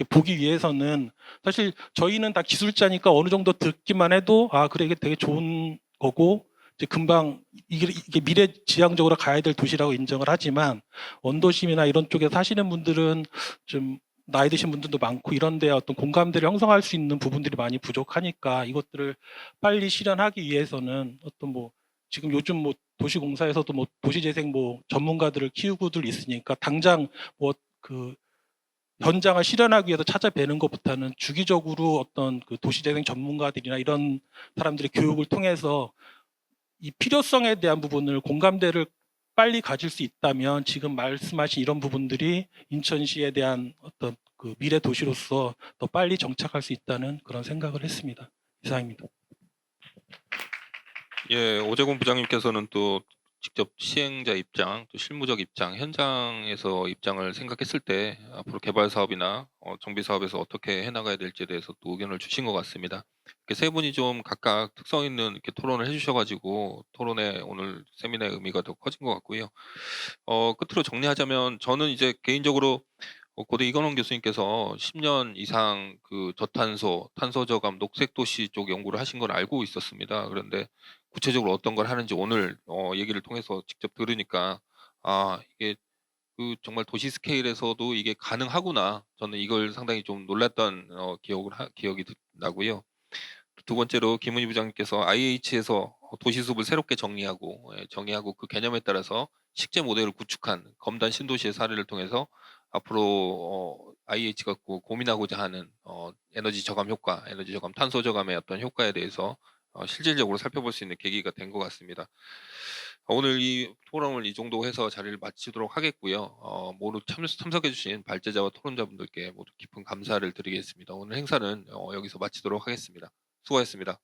보기 위해서는 사실 저희는 다 기술자니까 어느 정도 듣기만 해도 그래 이게 되게 좋은 거고 이제 금방 이게 미래지향적으로 가야 될 도시라고 인정을 하지만 원도심이나 이런 쪽에 사시는 분들은 좀 나이 드신 분들도 많고 이런데 어떤 공감대를 형성할 수 있는 부분들이 많이 부족하니까 이것들을 빨리 실현하기 위해서는 어떤 뭐 지금 요즘 뭐 도시공사에서도 뭐 도시재생 뭐 전문가들을 키우고들 있으니까 당장 뭐 그 현장을 실현하기 위해서 찾아뵈는 것보다는 주기적으로 어떤 그 도시재생 전문가들이나 이런 사람들의 교육을 통해서 이 필요성에 대한 부분을 공감대를 빨리 가질 수 있다면 지금 말씀하신 이런 부분들이 인천시에 대한 어떤 그 미래 도시로서 더 빨리 정착할 수 있다는 그런 생각을 했습니다. 이상입니다. 예, 오재곤 부장님께서는 또 직접 시행자 입장, 또 실무적 입장, 현장에서 입장을 생각했을 때 앞으로 개발 사업이나 정비 사업에서 어떻게 해나가야 될지에 대해서 또 의견을 주신 것 같습니다. 이렇게 세 분이 좀 각각 특성 있는 이렇게 토론을 해주셔가지고 토론의 오늘 세미나의 의미가 더 커진 것 같고요. 끝으로 정리하자면 저는 이제 개인적으로 고대 이건원 교수님께서 10년 이상 그 저탄소, 탄소 저감, 녹색 도시 쪽 연구를 하신 걸 알고 있었습니다. 그런데 구체적으로 어떤 걸 하는지 오늘 얘기를 통해서 직접 들으니까 이게 그 정말 도시 스케일에서도 이게 가능하구나. 저는 이걸 상당히 좀 놀랐던 기억이 나고요. 두 번째로 김은희 부장님께서 IH에서 도시숲을 새롭게 정의하고 그 개념에 따라서 식재 모델을 구축한 검단 신도시의 사례를 통해서 앞으로 IH가 고민하고자 하는 에너지 저감 효과, 에너지 저감, 탄소 저감의 어떤 효과에 대해서 실질적으로 살펴볼 수 있는 계기가 된 것 같습니다. 오늘 이 토론을 이 정도 해서 자리를 마치도록 하겠고요. 모두 참석해주신 발제자와 토론자분들께 모두 깊은 감사를 드리겠습니다. 오늘 행사는 여기서 마치도록 하겠습니다. 수고하셨습니다.